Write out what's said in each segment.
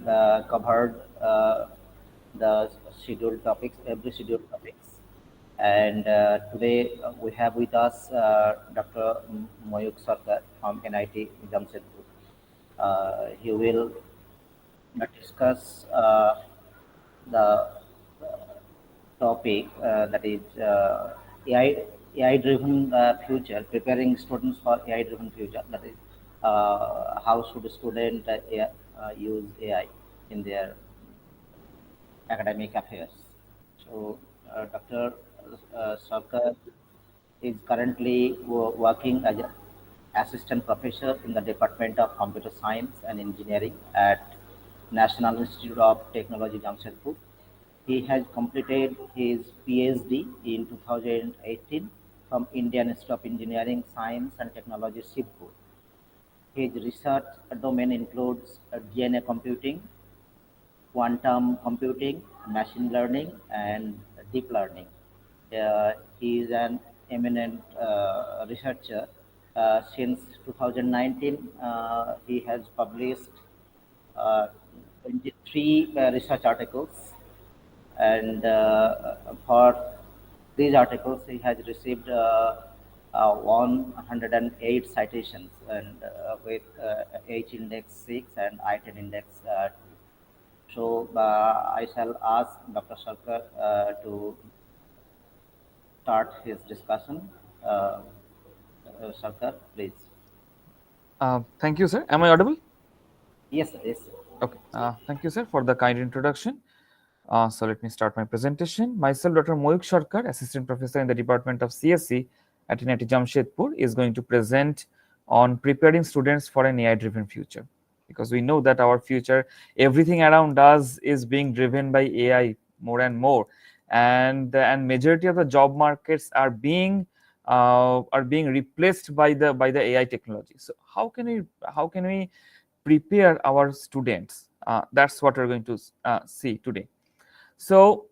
covered the scheduled topics, every scheduled topics. And today we have with us Dr. Mayukh Sarkar from NIT Jamshedpur. He will discuss the topic that is AI-driven future, preparing students for AI-driven future. That is, how should students use AI in their academic affairs. So, Dr. Sarkar is currently working as an assistant professor in the Department of Computer Science and Engineering at National Institute of Technology, Jamshedpur. He has completed his PhD in 2018 from Indian Institute of Engineering, Science and Technology, Shibpur. His research domain includes DNA computing, quantum computing, machine learning, and deep learning. He is an eminent researcher. Since 2019, he has published uh, 23 research articles, and for these articles, he has received 108 citations, and with H index 6 and I-10 index 2. So I shall ask Dr. Sarkar to start his discussion. Uh, Sarkar, please. Thank you, sir. Am I audible? Yes, yes. Okay. Thank you, sir, for the kind introduction. So let me start my presentation. Myself, Dr. Mayukh Sarkar, Assistant Professor in the Department of CSE at NIT Jamshedpur, is going to present on preparing students for an AI-driven future. Because we know that our future, everything around us is being driven by AI more and more, and majority of the job markets are being replaced by the AI technology. So how can we prepare our students? That's what we're going to see today. So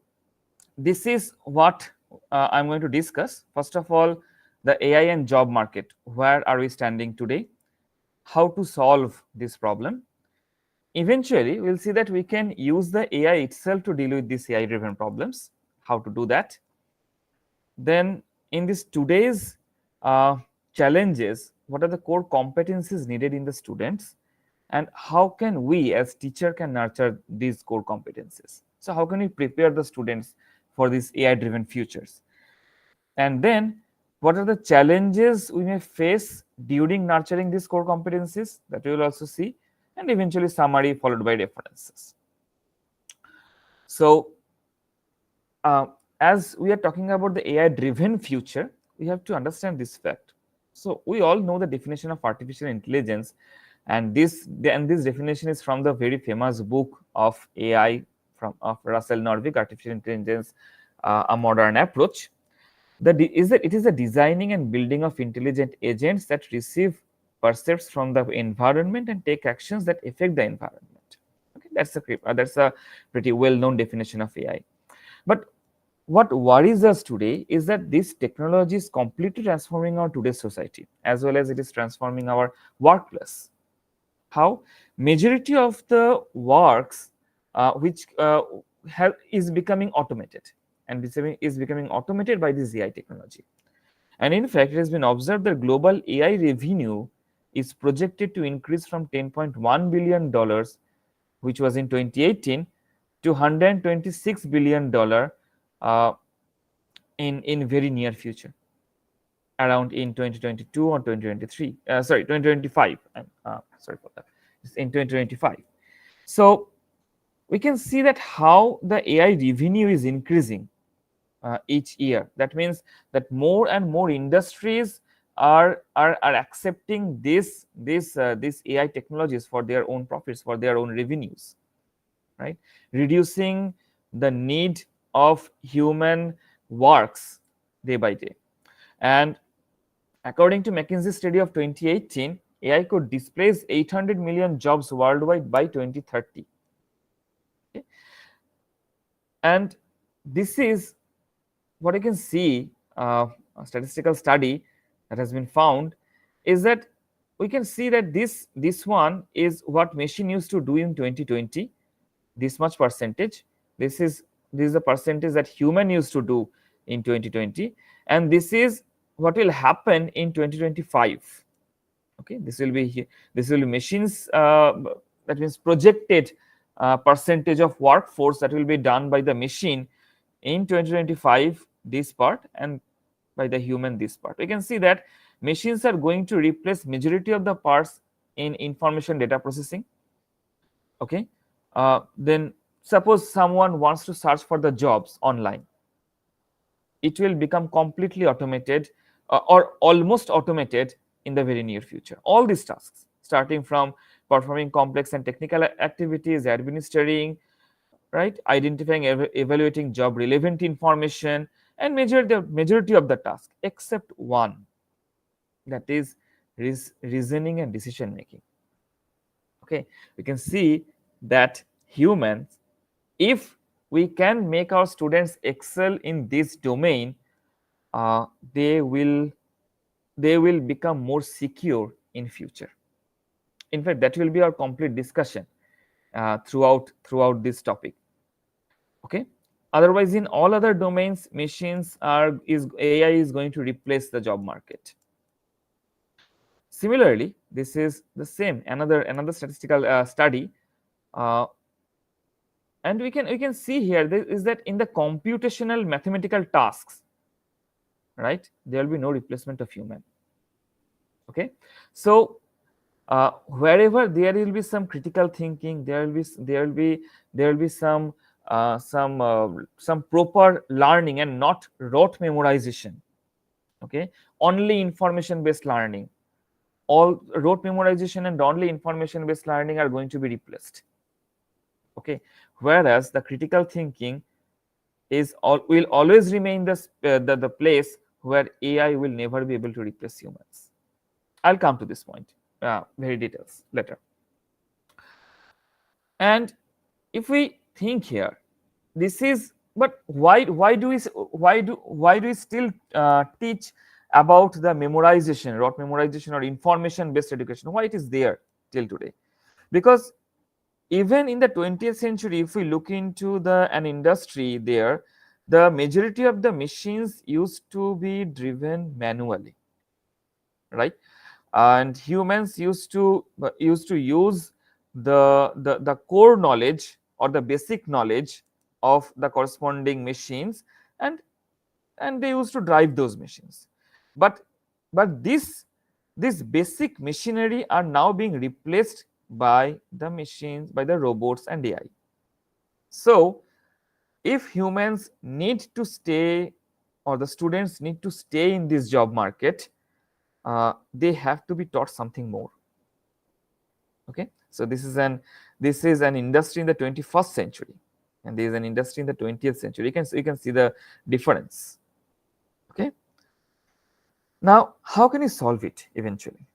this is what I'm going to discuss. First of all, the AI and job market. Where are we standing today? How to solve this problem? Eventually, we'll see that we can use the AI itself to deal with these AI-driven problems. How to do that? Then, in this today's challenges, what are the core competencies needed in the students, and how can we as teacher can nurture these core competencies? So how can we prepare the students for these AI driven futures? And then what are the challenges we may face during nurturing these core competencies, that we will also see, and eventually summary followed by references. So as we are talking about the AI driven future, we have to understand this fact. So we all know the definition of artificial intelligence, and this definition is from the very famous book of AI of Russell Norvig, Artificial Intelligence, a Modern Approach. It is the designing and building of intelligent agents that receive percepts from the environment and take actions that affect the environment. Okay, that's a pretty well-known definition of AI. But what worries us today is that this technology is completely transforming our today's society, as well as it is transforming our workplace. How? Majority of the works which is becoming automated, and is becoming automated by this AI technology. And in fact, it has been observed that global AI revenue is projected to increase from $10.1 billion, which was in 2018, to $126 billion in very near future, around in 2022 or 2023. 2025. Sorry for that. It's in 2025. So we can see that how the AI revenue is increasing each year. That means that more and more industries are accepting this AI technologies for their own profits, for their own revenues, right? Reducing the need of human works day by day. And according to McKinsey study of 2018, AI could displace 800 million jobs worldwide by 2030. Okay? And this is what I can see, a statistical study that has been found is that we can see that this one is what machine used to do in 2020, this much percentage. This is the percentage that human used to do in 2020, and this is what will happen in 2025. Okay, this will be machines, that means projected percentage of workforce that will be done by the machine in 2025, this part, and by the human, this part. We can see that machines are going to replace majority of the parts in information data processing. Okay, then suppose someone wants to search for the jobs online, it will become completely automated, or almost automated in the very near future. All these tasks, starting from performing complex and technical activities, administering, right, identifying, evaluating job relevant information, and measure the majority of the task except one, that is reasoning and decision making. Okay, we can see that humans, if we can make our students excel in this domain, uh, they will they will become more secure in future. In fact, that will be our complete discussion throughout this topic. Okay, otherwise in all other domains, machines are is AI is going to replace the job market. Similarly, this is the same, another statistical study, uh, and we can see here is that in the computational mathematical tasks, right, there will be no replacement of human. Okay, so wherever there will be some critical thinking, there will be some proper learning and not rote memorization. Okay, only information based learning, all rote memorization and only information based learning are going to be replaced. Okay, whereas the critical thinking will always remain the place where AI will never be able to replace humans. I'll come to this point very details later. And if we think here, this is, but why do we still teach about the memorization, rote memorization, or information based education? Why it is there till today? Because even in the 20th century, if we look into an industry there, the majority of the machines used to be driven manually, right? And humans used to use the core knowledge or the basic knowledge of the corresponding machines, and they used to drive those machines. But but this this basic machinery are now being replaced by the machines, by the robots and AI. So if humans need to stay, or the students need to stay in this job market, they have to be taught something more. Okay, so this is an industry in the 21st century, and there is an industry in the 20th century. You can see the difference. Okay, now how can you solve it eventually?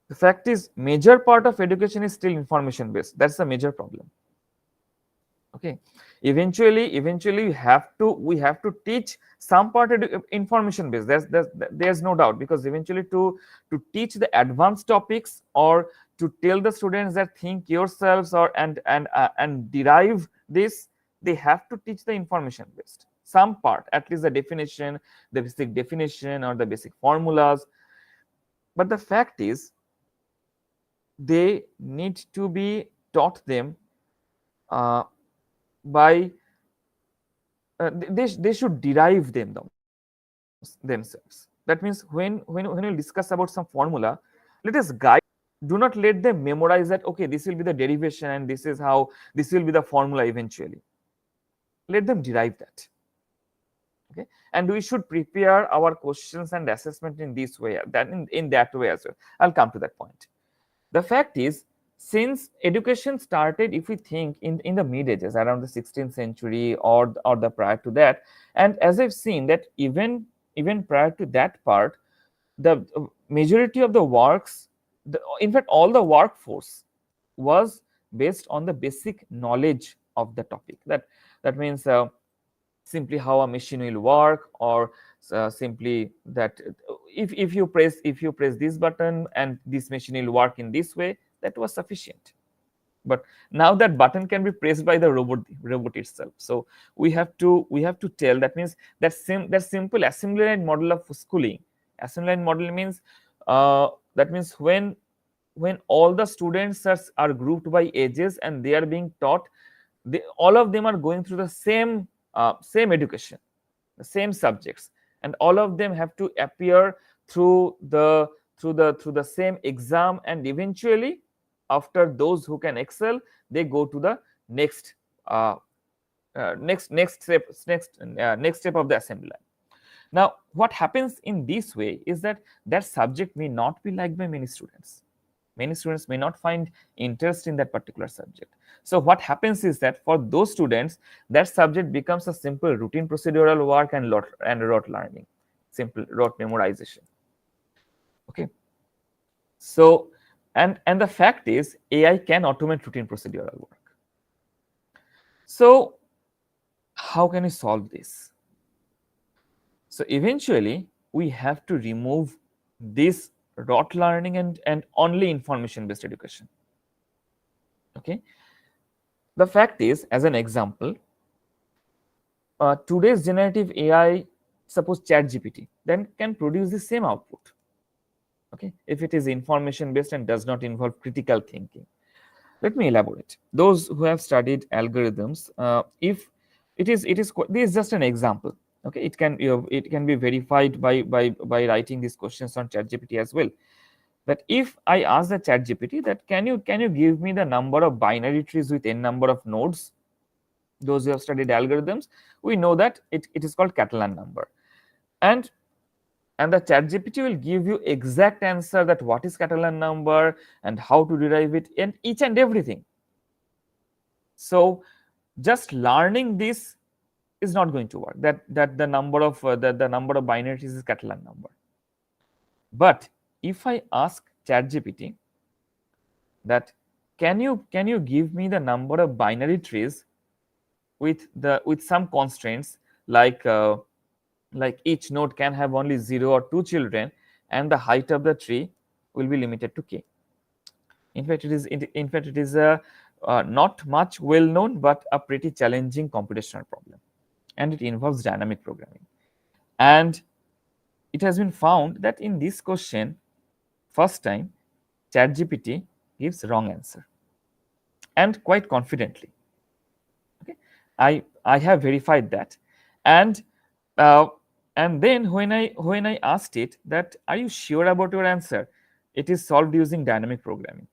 The fact is, major part of education is still information based. That's the major problem. Okay, eventually we have to teach some part information based. There's no doubt, because eventually to teach the advanced topics, or to tell the students that think yourselves, or and derive this, they have to teach the information based some part, at least the definition, the basic definition, or the basic formulas. But the fact is, they need to be taught them uh, by they should derive themselves. That means when we discuss about some formula, let us guide. Do not let them memorize that, okay, this will be the derivation and this will be the formula eventually. Let them derive that. Okay, and we should prepare our questions and assessment in this way, that in that way as well. I'll come to that point. The fact is, since education started, if we think in the mid ages, around the 16th century, or the prior to that, and as I've seen that even prior to that part, the majority of the works, in fact all the workforce, was based on the basic knowledge of the topic. That means simply how a machine will work, or simply that if you press this button and this machine will work in this way, that was sufficient. But now that button can be pressed by the robot itself. So we have to tell, that means that simple assembly line model of schooling. Assembly line model means, that means when all the students are grouped by ages and they are being taught, all of them are going through the same education, the same subjects, and all of them have to appear through the same exam, and eventually, after those who can excel, they go to the next uh, next step of the assembly line. Now, what happens in this way is that that subject may not be liked by many students. Many students may not find interest in that particular subject. So what happens is that for those students, that subject becomes a simple routine procedural work and rote learning, simple rote memorization. Okay. So and the fact is, AI can automate routine procedural work. So how can we solve this? So eventually, we have to remove this rote learning and only information based education. Okay. The fact is, as an example, today's generative AI, suppose ChatGPT, then can produce the same output. Okay, if it is information based and does not involve critical thinking. Let me elaborate. Those who have studied algorithms, if this is just an example. Okay, it can be verified by writing these questions on ChatGPT as well. That if I ask the ChatGPT that can you give me the number of binary trees with n number of nodes, those who have studied algorithms, we know that it is called Catalan number. And the ChatGPT will give you exact answer that what is Catalan number and how to derive it, and each and everything. So just learning this is not going to work. That the number of the number of binaries is Catalan number. But if I ask ChatGPT that can you give me the number of binary trees with some constraints, like each node can have only 0 or 2 children, and the height of the tree will be limited to k. In fact, it is a not much well known but a pretty challenging computational problem, and it involves dynamic programming. And it has been found that in this question, first time, ChatGPT gives wrong answer, and quite confidently. Okay, I have verified that, and uh, then when I asked it that, are you sure about your answer? It is solved using dynamic programming,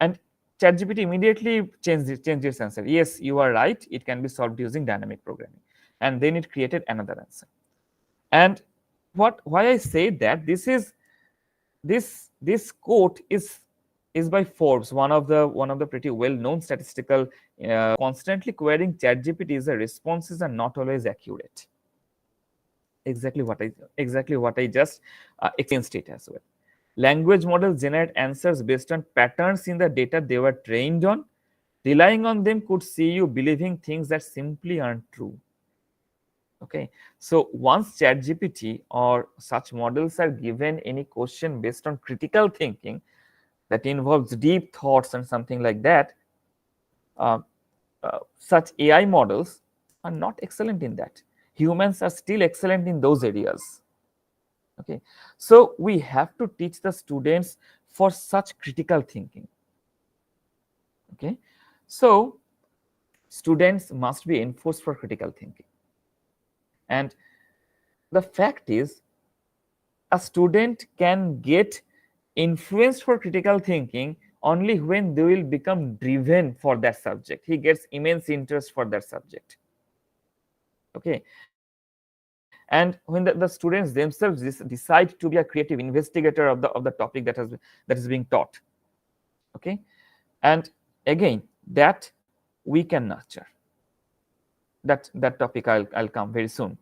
and ChatGPT immediately changed its answer. Yes, you are right. It can be solved using dynamic programming, and then it created another answer. And why I say that, this quote is by Forbes, one of the pretty well known statistical. Constantly querying ChatGPT, the responses are not always accurate. Exactly what I just experienced it as well. Language models generate answers based on patterns in the data they were trained on. Relying on them could see you believing things that simply aren't true. Okay, so once ChatGPT or such models are given any question based on critical thinking that involves deep thoughts and something like that, uh, such AI models are not excellent in that. Humans are still excellent in those areas. Okay, so we have to teach the students for such critical thinking. Okay, so students must be enforced for critical thinking. And the fact is, a student can get influenced for critical thinking only when they will become driven for that subject. He gets immense interest for that subject. Okay, and when the students themselves decide to be a creative investigator of the topic that is being taught. Okay, and again, that we can nurture. That topic I'll come very soon.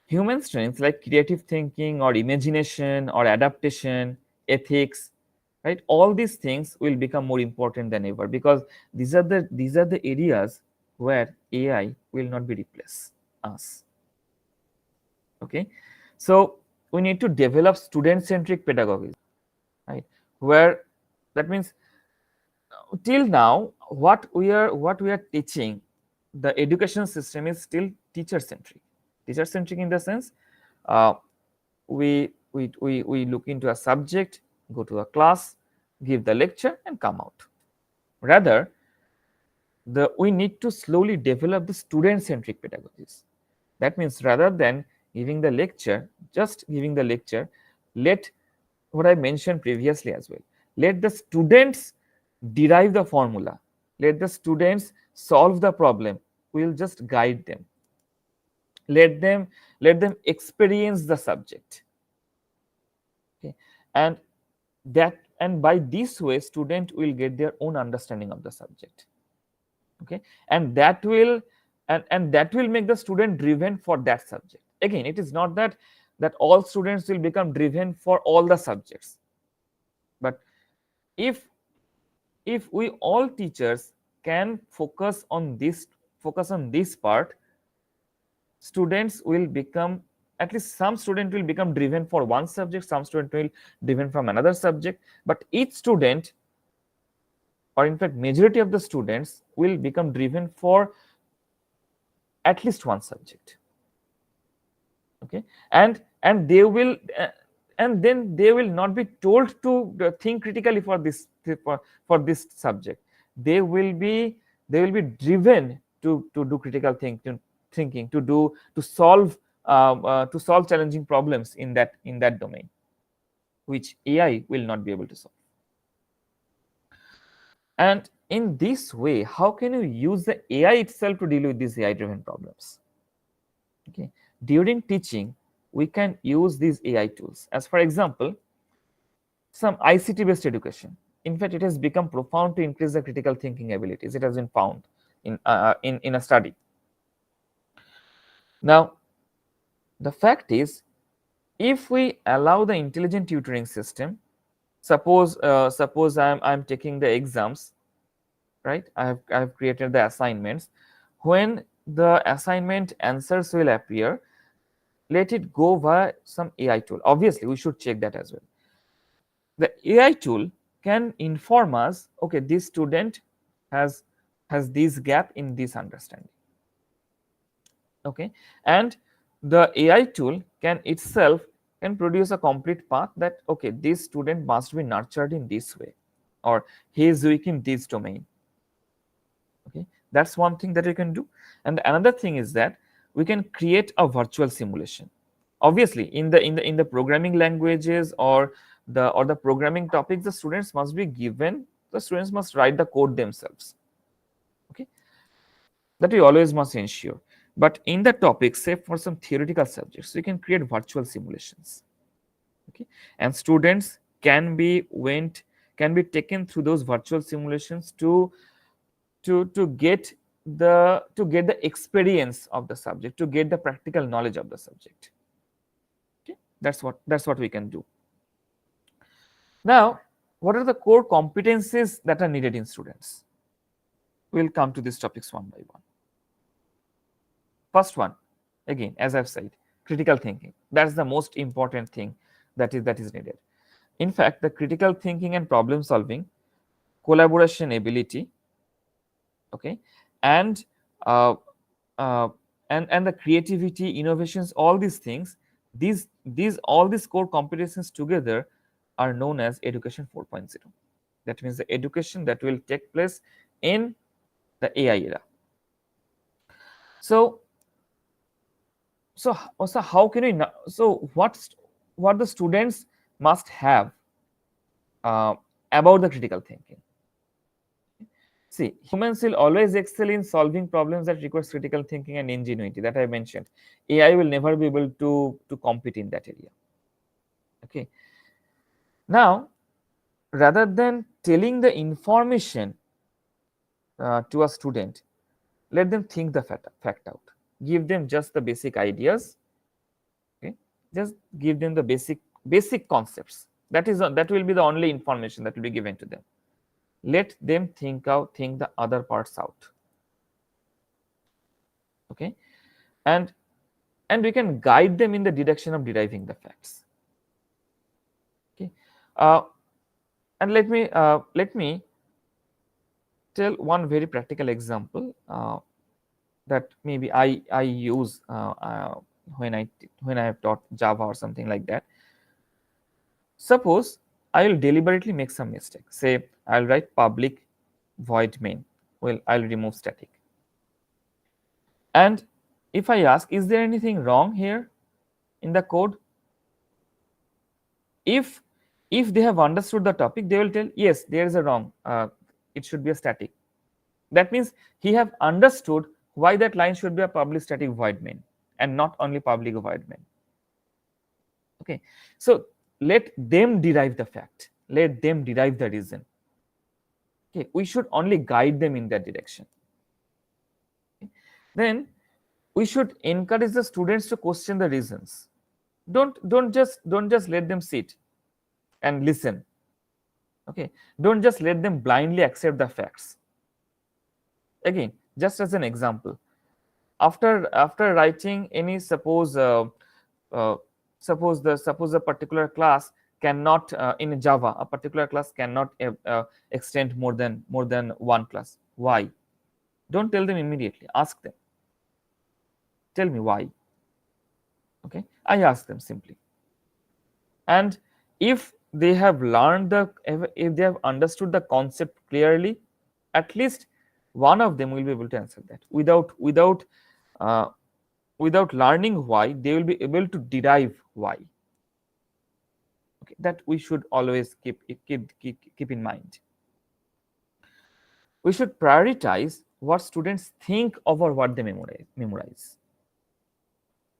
Human strengths like creative thinking or imagination or adaptation, ethics, right? All these things will become more important than ever, because these are the areas where AI will not be replace us. Okay, so we need to develop student centric pedagogy, right? Where that means till now, what we are teaching, the education system is still teacher centric. Teacher centric in the sense, uh, we look into a subject, go to a class, give the lecture, and come out. Rather, we need to slowly develop the student centric pedagogies. That means rather than giving the lecture, just giving the lecture, let, what I mentioned previously as well, let the students derive the formula, let the students solve the problem, we will just guide them, let them experience the subject. Okay, and by this way student will get their own understanding of the subject. Okay, and that will that will make the student driven for that subject. Again, it is not that all students will become driven for all the subjects, but if we all teachers can focus on this part, students will become, at least some student will become driven for one subject, some student will driven from another subject, but each student, or in fact majority of the students, will become driven for at least one subject. Okay, and they will and then they will not be told to think critically for this subject. They will be driven to do critical thinking, to solve challenging problems in that domain, which AI will not be able to solve. And in this way, how can you use the AI itself to deal with these AI driven problems? Okay, during teaching we can use these AI tools. As for example, some ICT based education, in fact it has become profound to increase the critical thinking abilities. It has been found in a study. Now the fact is, if we allow the intelligent tutoring system, suppose I'm taking the exams, right? I have created the assignments. When the assignment answers will appear, let it go via some AI tool. Obviously we should check that as well. The AI tool can inform us, okay, this student has this gap in this understanding. Okay, and the AI tool can itself can produce a complete path that, okay, this student must be nurtured in this way, or he is weak in this domain. Okay, that's one thing that we can do. And another thing is that we can create a virtual simulation. Obviously in the programming languages or the programming topics, the students must write the code themselves. Okay, that we always must ensure. But in the topic, say for some theoretical subjects, we can create virtual simulations. Okay, and students can be taken through those virtual simulations to get the experience of the subject, to get the practical knowledge of the subject. Okay, that's what we can do. Now, what are the core competencies that are needed in students? We'll come to these topics one by one. First one, again, as I've said, critical thinking. That's the most important thing that is needed. In fact, the critical thinking and problem solving, collaboration ability, okay, and uh, uh, and the creativity, innovations, all these things, all these core competencies together are known as education 4.0. That means the education that will take place in the AI era. So how can we what the students must have uh, about the critical thinking? See, humans will always excel in solving problems that requires critical thinking and ingenuity, that I mentioned. AI will never be able to compete in that area. Okay, now rather than telling the information to a student, let them think the fact out. Give them just the basic ideas. Okay, just give them the basic concepts. That will be the only information that will be given to them. Let them think the other parts out. Okay, and we can guide them in the direction of deriving the facts. Okay, and let me tell one very practical example that maybe I use when I have taught Java or something like that. Suppose I will deliberately make some mistake. Say I'll write public void main. Well, I'll remove static. And if I ask, is there anything wrong here in the code? If they have understood the topic, they will tell yes, there is a wrong. It should be a static. That means he have understood why that line should be a public static void main and not only public void main. Okay, so let them derive the fact. Let them derive the reason. Okay, we should only guide them in that direction. Okay. Then we should encourage the students to question the reasons. Don't just let them sit and listen. Okay, don't just let them blindly accept the facts. Again, just as an example, after writing any uh, suppose a particular class cannot in Java a particular class cannot extend more than one class. Why? Don't tell them immediately. Ask them. Tell me why. Okay, I ask them simply. And if they have learned if they have understood the concept clearly, at least one of them will be able to answer that. Uh, without learning why, they will be able to derive why. Okay, that we should always keep in mind. We should prioritize what students think over what they memorize.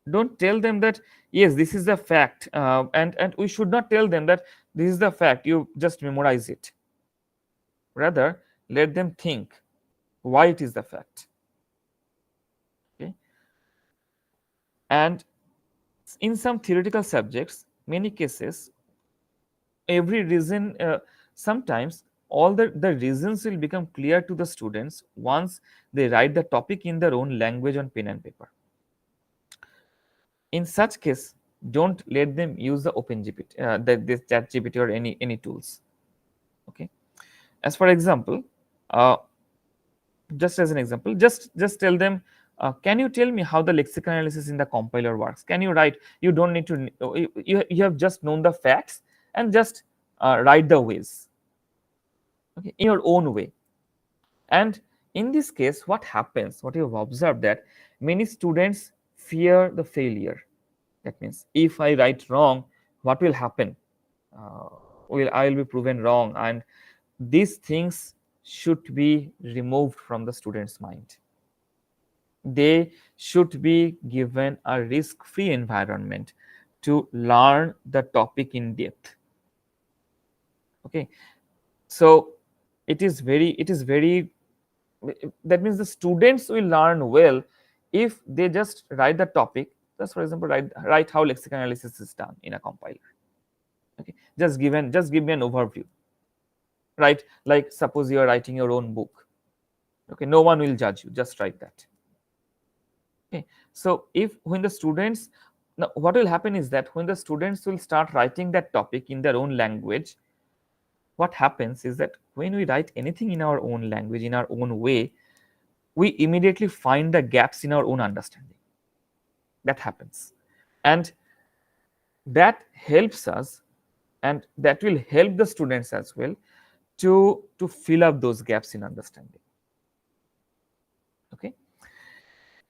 Don't tell them that yes, this is the fact, and we should not tell them that this is the fact, you just memorize it. Rather, let them think why it is the fact. Okay, and in some theoretical subjects, many cases, every reason sometimes all the reasons will become clear to the students once they write the topic in their own language on pen and paper. In such case, don't let them use the OpenGPT, this ChatGPT or any tools. Okay, as for example, just as an example, just tell them, can you tell me how the lexical analysis in the compiler works? Can you write? You don't need to. You have just known the facts and just write the ways. Okay, in your own way. And in this case, what happens? What you have observed that many students fear the failure. That means if I write wrong, what will happen? Uh, I will be proven wrong, and these things should be removed from the student's mind. They should be given a risk-free environment to learn the topic in depth. Okay, so it is very that means the students will learn well if they just write the topic. Just for example, write how lexical analysis is done in a compiler. Okay, just give me an overview. Right, like suppose you are writing your own book. Okay, no one will judge you, just write that. Okay, so if when the students, now what will happen is that when the students will start writing that topic in their own language, what happens is that when we write anything in our own language, in our own way, we immediately find the gaps in our own understanding. That happens, and that helps us, and that will help the students as well to fill up those gaps in understanding. Okay,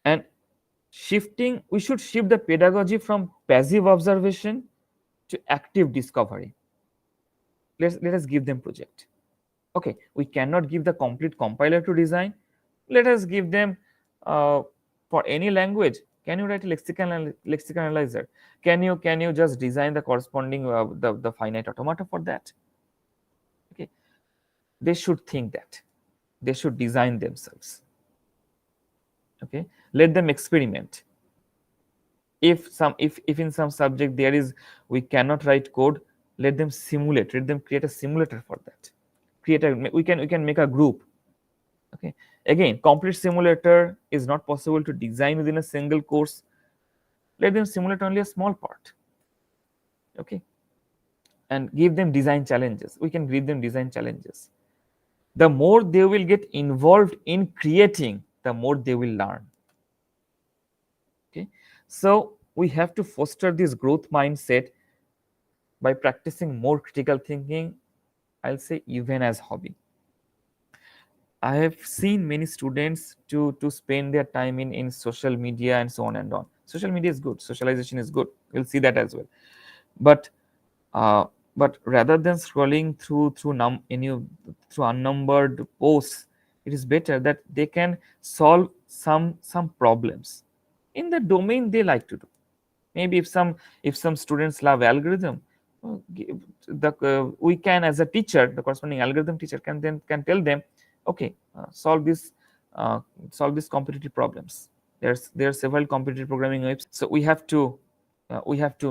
and we should shift the pedagogy from passive observation to active discovery. Let us give them project. Okay, we cannot give the complete compiler to design. Let us give them for any language. Can you write a lexical analyzer? Can you just design the corresponding the finite automata for that? Okay, they should think that. They should design themselves. Okay, let them experiment. If in some subject there is, we cannot write code, let them simulate. Let them create a simulator for that. We can make a group. Okay, again, complete simulator is not possible to design within a single course. Let them simulate only a small part. Okay, and give them design challenges. We can give them design challenges. The more they will get involved in creating, the more they will learn. Okay, so we have to foster this growth mindset by practicing more critical thinking, I'll say even as hobby. I have seen many students to spend their time in social media and so on and on. Social media is good, socialization is good, we'll see that as well. But uh, but rather than scrolling through unnumbered posts, it is better that they can solve some problems in the domain they like to do. Maybe if some students love algorithm, we can, as a teacher, the corresponding algorithm teacher can tell them, okay, uh, solve these competitive problems. There are several competitive programming websites, so we have to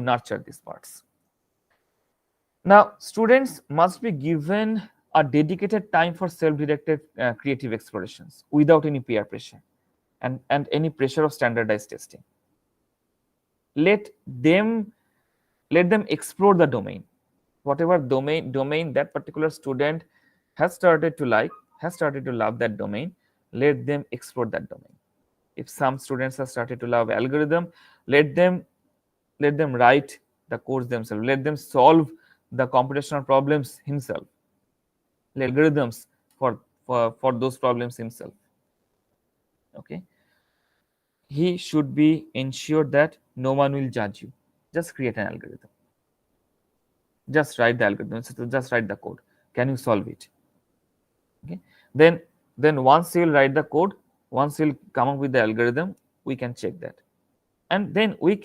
nurture these parts. Now, students must be given a dedicated time for self-directed creative explorations without any peer pressure and any pressure of standardized testing. Let them let them explore the domain, whatever domain that particular student has started to like, has started to love that domain. Let them explore that domain. If some students have started to love algorithm, let them write the codes themselves, let them solve the computational problems himself, let algorithms for those problems himself. Okay, he should be ensured that no one will judge you. Just create an algorithm, just write the algorithm, so just write the code. Can you solve it? Okay, then once you will write the code, once you'll come up with the algorithm, we can check that. And then we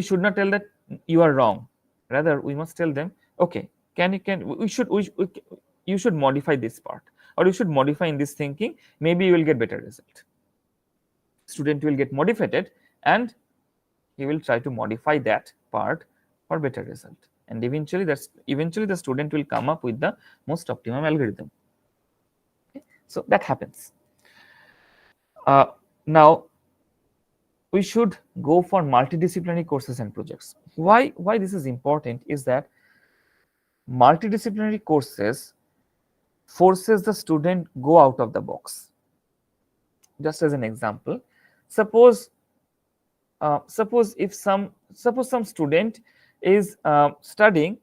should not tell that you are wrong, rather we must tell them, okay, can you should modify this part, or you should modify in this thinking, maybe you will get better result. Student will get motivated, and he will try to modify that part for better result, and eventually the student will come up with the most optimum algorithm. Okay? So that happens. Now we should go for multidisciplinary courses and projects. Why this is important is that multidisciplinary courses forces the student go out of the box. Just as an example, suppose suppose some student is studying,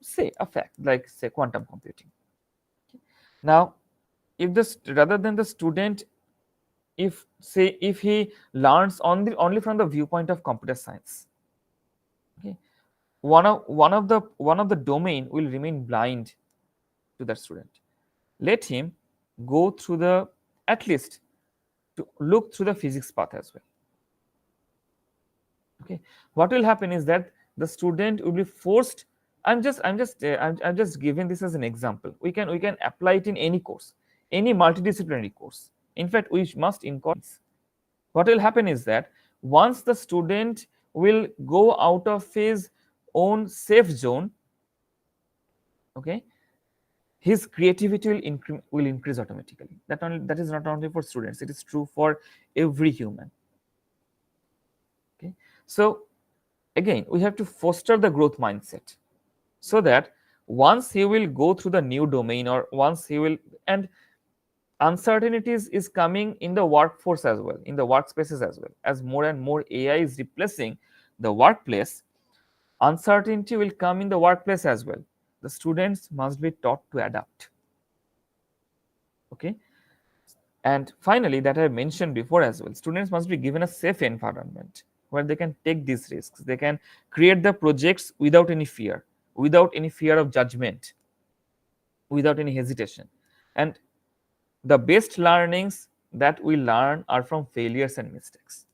say, a fact like, say, quantum computing. Now, if this, rather than the student, if he learns only from the viewpoint of computer science, okay, one of the domain will remain blind to that student. Let him go through the, at least to look through the physics path as well. Okay, what will happen is that the student will be forced. I'm just giving this as an example. We can apply it in any course, any multidisciplinary course. In fact, we must incorporate. What will happen is that once the student will go out of his own safe zone, okay, his creativity will increase automatically. That is not only for students, it is true for every human. Okay, so again, we have to foster the growth mindset, so that once he will go through the new domain, or once he will, and uncertainties is coming in the workforce as well, in the workspaces as well, as more and more AI is replacing the workplace. Uncertainty will come in the workplace as well. The students must be taught to adapt. Okay, and finally, that I mentioned before as well, students must be given a safe environment where they can take these risks, they can create the projects without any fear, without any fear of judgment, without any hesitation. And the best learnings that we learn are from failures and mistakes.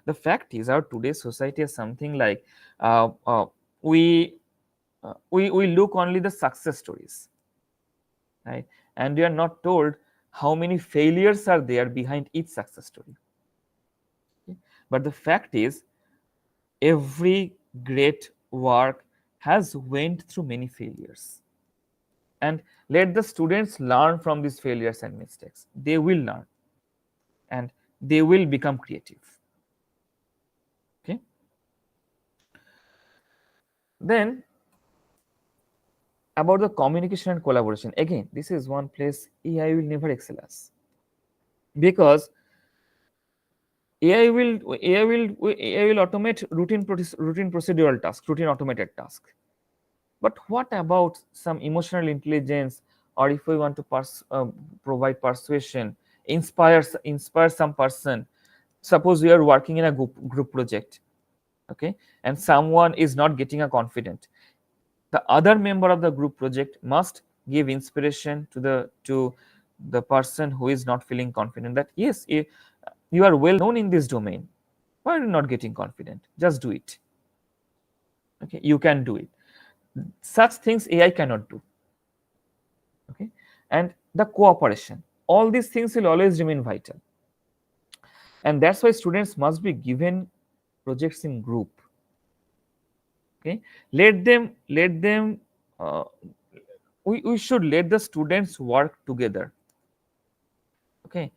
The fact is, our today's society is something like, uh, uh, we we look only the success stories, right? And we are not told how many failures are there behind each success story. Okay? But the fact is, every great work has went through many failures. And let the students learn from these failures and mistakes. They will learn, and they will become creative. Okay, then about the communication and collaboration. Again, this is one place AI will never excel us, because AI will automate routine procedural tasks, routine automated tasks. But what about some emotional intelligence, or if we want to provide persuasion, inspire some person? Suppose we are working in a group project, okay, and someone is not getting a confident. The other member of the group project must give inspiration to the person who is not feeling confident, that yes, you are well known in this domain. Why are you not getting confident? Just do it. Okay, you can do it. Such things AI cannot do. Okay, and the cooperation, all these things will always remain vital, and that's why students must be given projects in group. Okay, let them uh, we should let the students work together. Okay,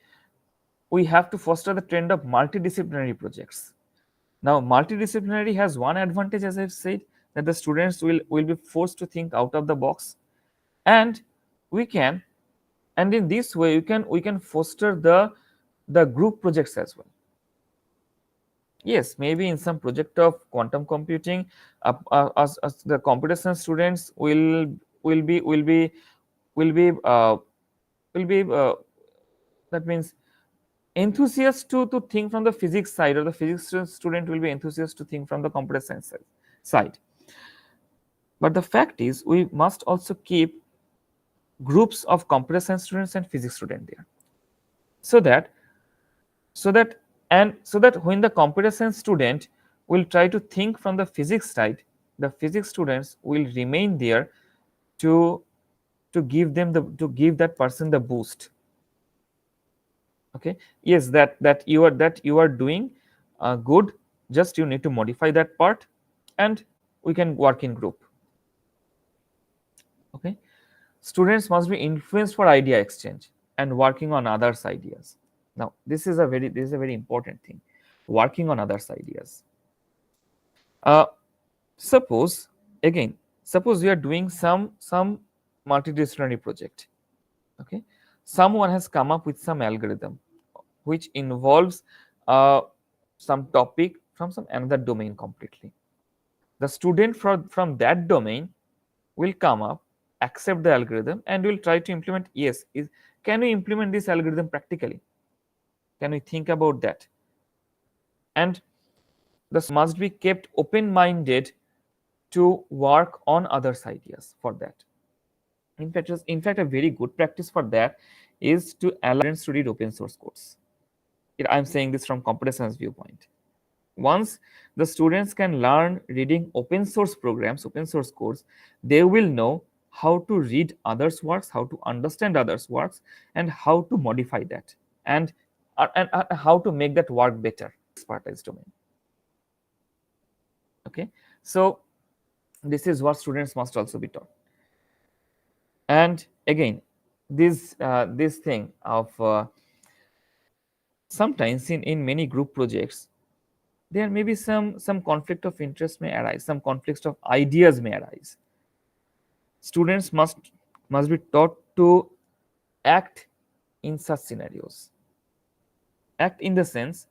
we have to foster the trend of multidisciplinary projects. Now, multidisciplinary has one advantage, as I've said, that the students will be forced to think out of the box, and we can, and in this way we can foster the group projects as well. Yes, maybe in some project of quantum computing, as the computer science students will be will be will be will be that means enthusiast to think from the physics side, or the physics student will be enthusiast to think from the computer science side. But the fact is, we must also keep groups of computer science students and physics students there, so that so that when the computer science student will try to think from the physics side, the physics students will remain there to give that person the boost. Okay, yes, that you are doing good, just you need to modify that part, and we can work in group. Okay, students must be influenced for idea exchange and working on others ideas. Now, this is a very important thing, working on others ideas. uh, suppose we are doing some multidisciplinary project. Okay, someone has come up with some algorithm which involves some topic from some another domain completely. The student from that domain will come up, accept the algorithm, and will try to implement. Yes, can we implement this algorithm practically? Can we think about that? And this must be kept open minded to work on others ideas for that. In fact, a very good practice for that is to allow students to read open source codes. I'm saying this from computer science viewpoint. Once the students can learn reading open source programs, open source codes, they will know how to read others' works, how to understand others' works, and how to modify that, and how to make that work better. Expertise domain. Okay, so this is what students must also be taught. And again, this thing of sometimes in many group projects, there may be some conflict of interest may arise, some conflicts of ideas may arise. Students must be taught to act in such scenarios. Act in the sense,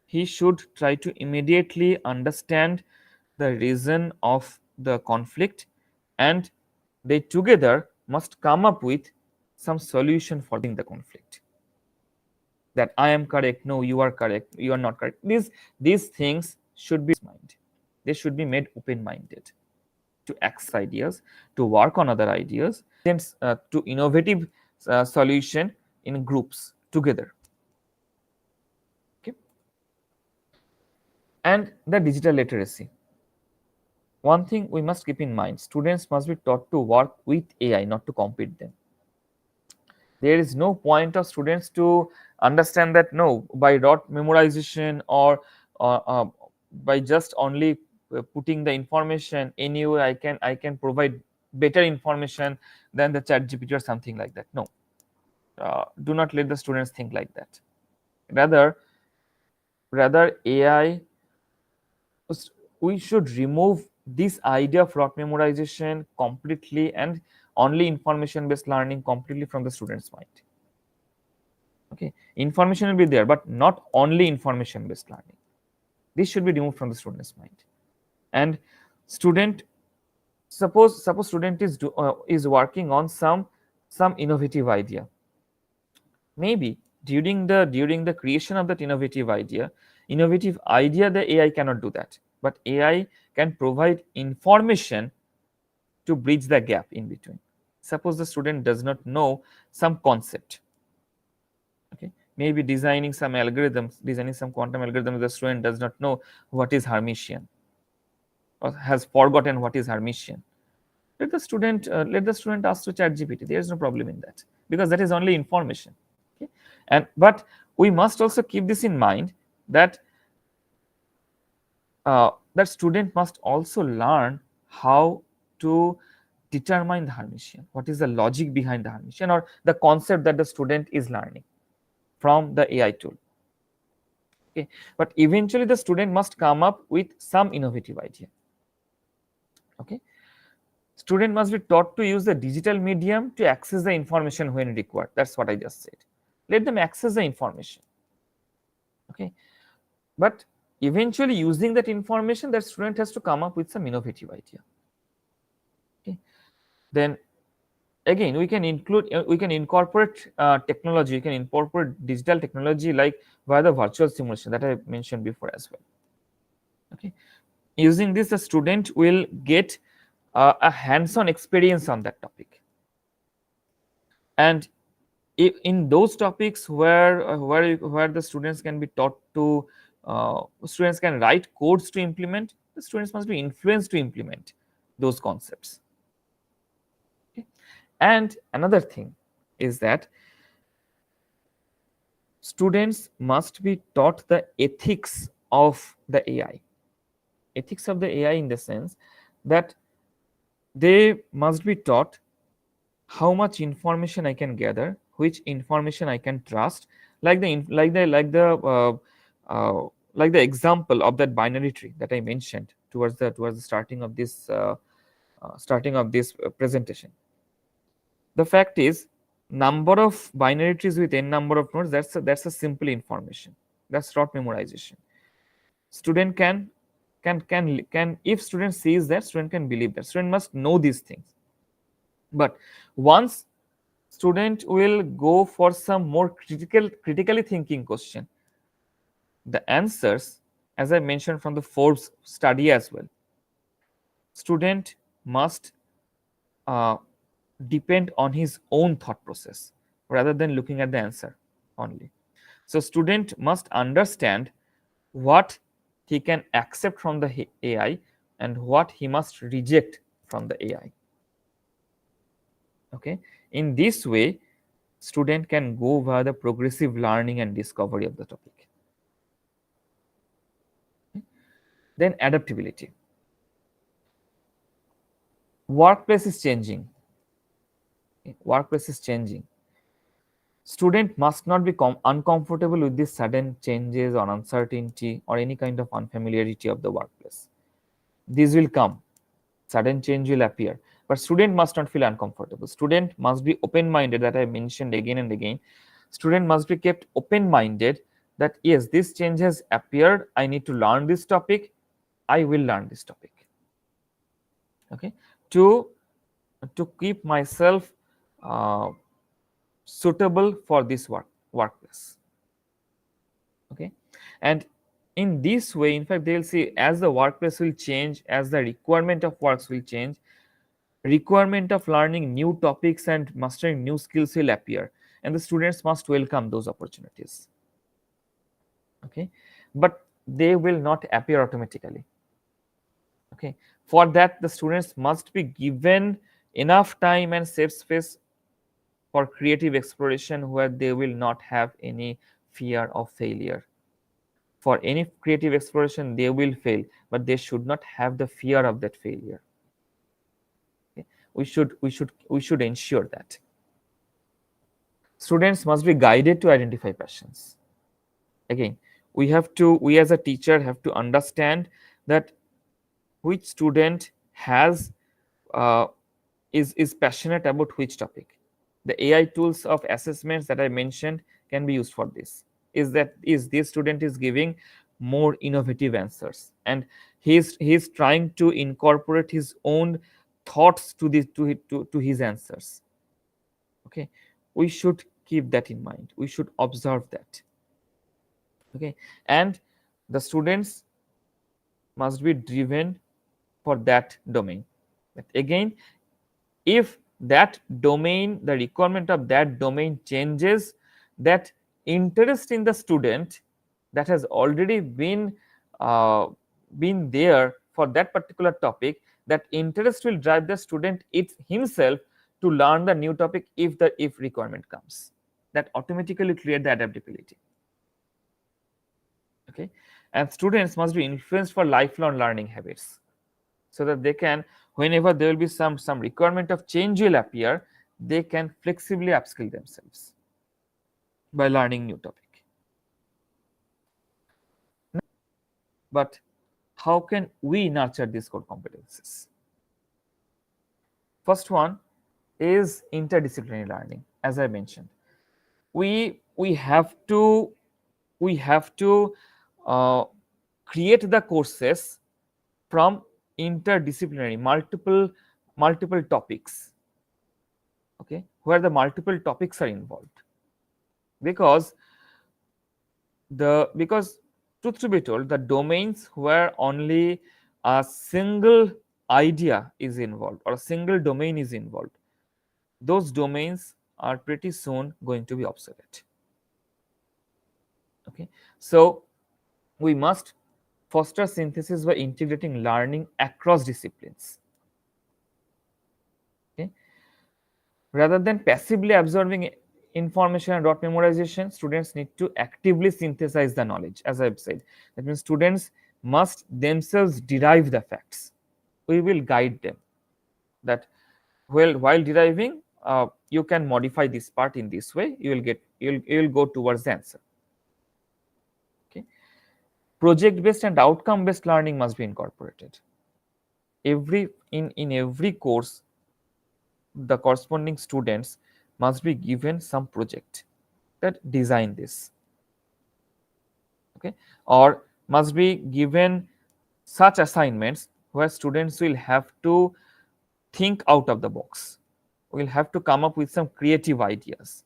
he should try to immediately understand the reason of the conflict, and they together must come up with some solution for the conflict. That I am correct, no, you are correct, you are not correct. These things should be mind. They should be made open minded to access ideas, to work on other ideas, and to innovative solution in groups together. Okay, and the digital literacy. One thing we must keep in mind: students must be taught to work with AI, not to compete them. There is no point of students to understand that no, by rote memorization, or by just only putting the information anywhere, I can provide better information than the chat GPT or something like that. No, do not let the students think like that. Rather AI, we should remove this idea of rote memorization completely and only information based learning completely from the student's mind. Okay, information will be there, but not only information based learning. This should be removed from the student's mind. And student, suppose student is working on some innovative idea. Maybe during the creation of that innovative idea, the AI cannot do that, but AI can provide information to bridge the gap in between. Suppose the student does not know some concept. Okay, maybe designing some quantum algorithms, the student does not know what is Hermitian or has forgotten what is Hermitian. Let the student ask to ChatGPT. There is no problem in that, because that is only information. Okay? But we must also keep this in mind that that student must also learn how to determine the Hermitian. What is the logic behind the Hermitian, or the concept that the student is learning from the AI tool. Okay, but eventually the student must come up with some innovative idea. Okay, student must be taught to use the digital medium to access the information when required. That's what I just said. Let them access the information. Okay, but eventually using that information, that student has to come up with some innovative idea. Okay, then again we can incorporate technology. We can incorporate digital technology like via the virtual simulation that I mentioned before as well. Okay, using this, the student will get a hands-on experience on that topic, and in those topics where the students can be taught to students can write codes to implement, the students must be influenced to implement those concepts. Okay? And another thing is that students must be taught the ethics of the AI. Ethics of the AI in the sense that they must be taught how much information I can gather, which information I can trust, like the example of that binary tree that I mentioned towards the starting of this presentation. The fact is, number of binary trees with n number of nodes, that's a simple information. That's rote memorization. Student can if student sees that, student can believe that. Student must know these things. But once student will go for some more critically thinking question, the answers, as I mentioned from the Forbes study as well, student must depend on his own thought process rather than looking at the answer only. So student must understand what he can accept from the AI and what he must reject from the AI. Okay, in this way, student can go via the progressive learning and discovery of the topic. Okay. Then adaptability. Workplace is changing. Okay. Workplace is changing. Student must not be uncomfortable with these sudden changes or uncertainty or any kind of unfamiliarity of the workplace. These will come. Sudden change will appear. But student must not feel uncomfortable. Student must be open-minded, that I mentioned again and again. Student must be kept open-minded that yes, this change has appeared. I need to learn this topic. I will learn this topic. Okay, to keep myself suitable for this workplace. Okay, and in this way, in fact, they will see as the workplace will change, as the requirement of works will change, requirement of learning new topics and mastering new skills will appear, and the students must welcome those opportunities. Okay, but they will not appear automatically. Okay, for that the students must be given enough time and safe space for creative exploration, where they will not have any fear of failure. For any creative exploration, they will fail, but they should not have the fear of that failure. Okay? We should ensure that. Students must be guided to identify passions. Again, we as a teacher have to understand that which student has is passionate about which topic. The AI tools of assessments that I mentioned can be used for this. Is this student is giving more innovative answers, and he's trying to incorporate his own thoughts to this to his answers. Okay, we should keep that in mind. We should observe that. Okay, and the students must be driven for that domain. But again, if that domain, the requirement of that domain changes, that interest in the student that has already uh, been there for that particular topic, that interest will drive the student himself to learn the new topic if requirement comes. That automatically create the adaptability. Okay, and students must be influenced for lifelong learning habits, so that they can, whenever there will be some requirement of change will appear, they can flexibly upskill themselves by learning new topic. But how can we nurture these core competencies? First one is interdisciplinary learning. As I mentioned, we have to uh, create the courses from interdisciplinary, multiple topics. Okay, where the multiple topics are involved, because truth to be told, the domains where only a single idea is involved or a single domain is involved, those domains are pretty soon going to be obsolete. Okay, so we must foster synthesis by integrating learning across disciplines. Okay, rather than passively absorbing information and rote memorization, students need to actively synthesize the knowledge. As I've said, that means students must themselves derive the facts. We will guide them that, well, while deriving, you can modify this part in this way, you'll go towards the answer. Okay, project based and outcome based learning must be incorporated. In every course, the corresponding students must be given some project that design this. Okay, or must be given such assignments where students will have to think out of the box, will have to come up with some creative ideas.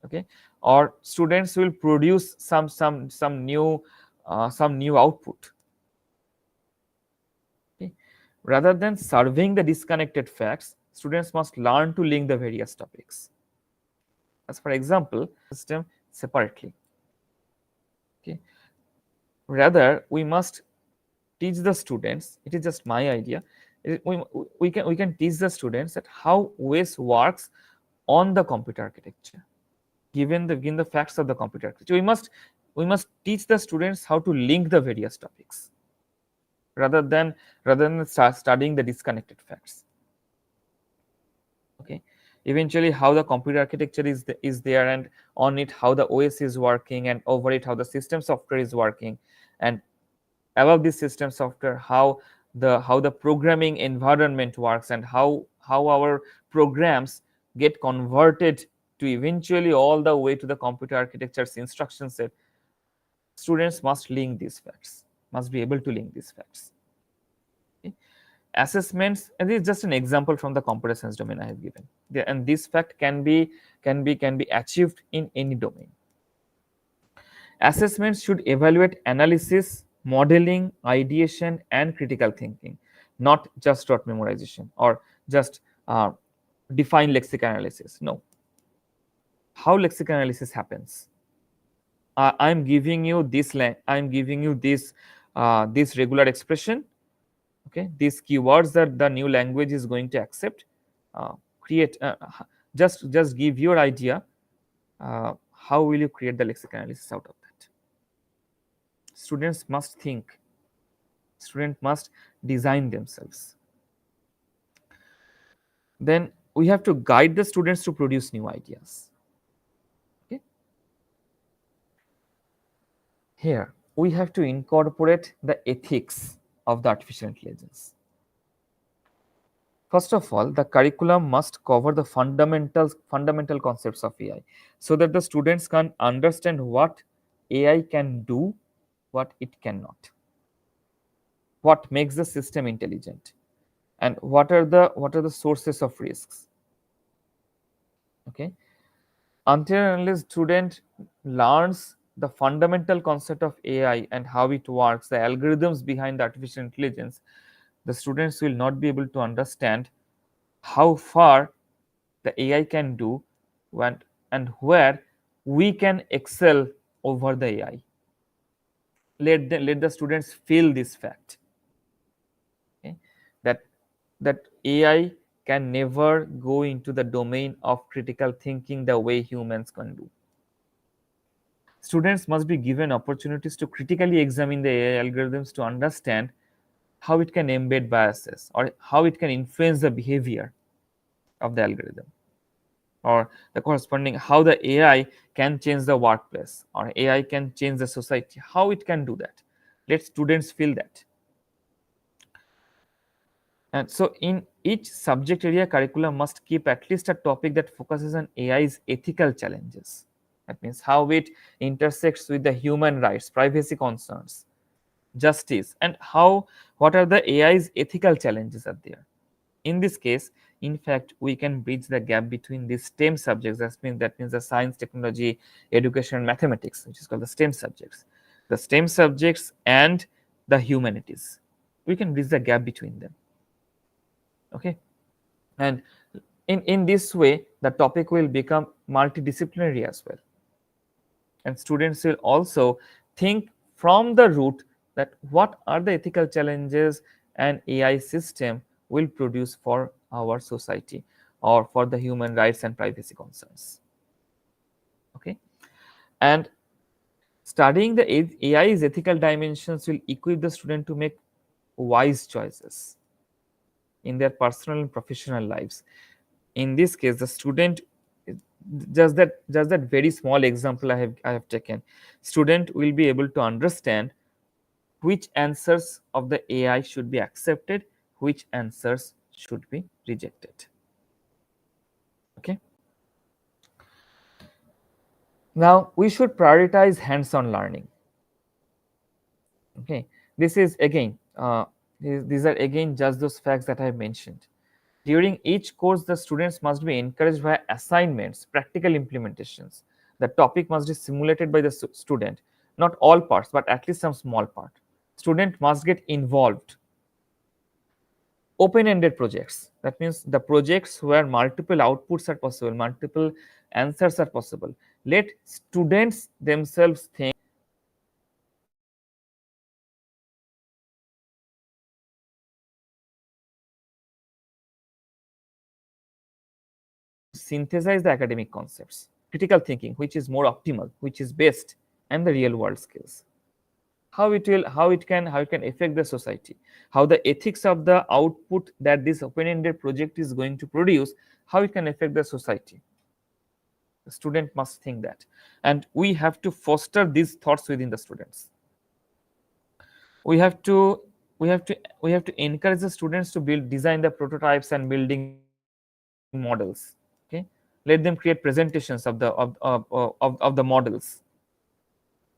Okay, or students will produce some new output. Okay, rather than serving the disconnected facts, students must learn to link the various topics. As for example, system separately. Okay, rather we must teach the students, it is just my idea, we can teach the students that how OS works on the computer architecture. Given the facts of the computer architecture, we must teach the students how to link the various topics, rather than studying the disconnected facts. Okay, eventually how the computer architecture is there, and on it how the OS is working, and over it how the system software is working, and above this system software how the programming environment works, and how our programs get converted to eventually all the way to the computer architecture's instruction set. Students must link these facts, must be able to link these facts. Okay, assessments, and this is just an example from the computer science domain I have given. And this fact can be achieved in any domain. Assessments should evaluate analysis, modeling, ideation, and critical thinking, not just rote memorization or just define lexical analysis. No. How lexical analysis happens? I'm giving you this. I'm giving you this regular expression. Okay, these keywords that the new language is going to accept. Create. Just give your idea. How will you create the lexical analysis out of that? Students must think. Students must design themselves. Then we have to guide the students to produce new ideas. Okay, here we have to incorporate the ethics of the artificial intelligence. First of all, the curriculum must cover the fundamental concepts of AI so that the students can understand what AI can do, what it cannot, what makes the system intelligent, and what are the sources of risks. Okay, until and unless student learns the fundamental concept of AI and how it works, the algorithms behind the artificial intelligence, the students will not be able to understand how far the AI can do when, and where we can excel over the AI. Let the students feel this fact, okay? that that AI can never go into the domain of critical thinking the way humans can do. Students must be given opportunities to critically examine the AI algorithms to understand how it can embed biases or how it can influence the behavior of the algorithm, or the corresponding how the AI can change the workplace or AI can change the society, how it can do that. Let students feel that. And so in each subject area, curriculum must keep at least a topic that focuses on AI's ethical challenges. That means how it intersects with the human rights, privacy concerns, justice, and how what are the AI's ethical challenges are there. In this case, in fact, we can bridge the gap between these STEM subjects. That means the science, technology, education, and mathematics, which is called the STEM subjects. The STEM subjects and the humanities. We can bridge the gap between them. Okay, and in this way, the topic will become multidisciplinary as well, and students will also think from the root that what are the ethical challenges an AI system will produce for our society or for the human rights and privacy concerns. Okay, and studying the AI's ethical dimensions will equip the student to make wise choices in their personal and professional lives. In this case, the student, just that very small example I have taken, student will be able to understand which answers of the AI should be accepted, which answers should be rejected. Okay. Now we should prioritize hands-on learning. Okay, this is again these are again just those facts that I have mentioned. During each course, the students must be encouraged by assignments, practical implementations. The topic must be simulated by the student, not all parts, but at least some small part. Student must get involved. Open-ended projects. That means the projects where multiple outputs are possible, multiple answers are possible. Let students themselves think synthesize the academic concepts, critical thinking, which is more optimal, which is best, and the real world skills. How it can affect the society, how the ethics of the output that this open-ended project is going to produce, how it can affect the society. The student must think that, and we have to foster these thoughts within the students. We have to encourage the students to design the prototypes and building models. Okay, let them create presentations of the models.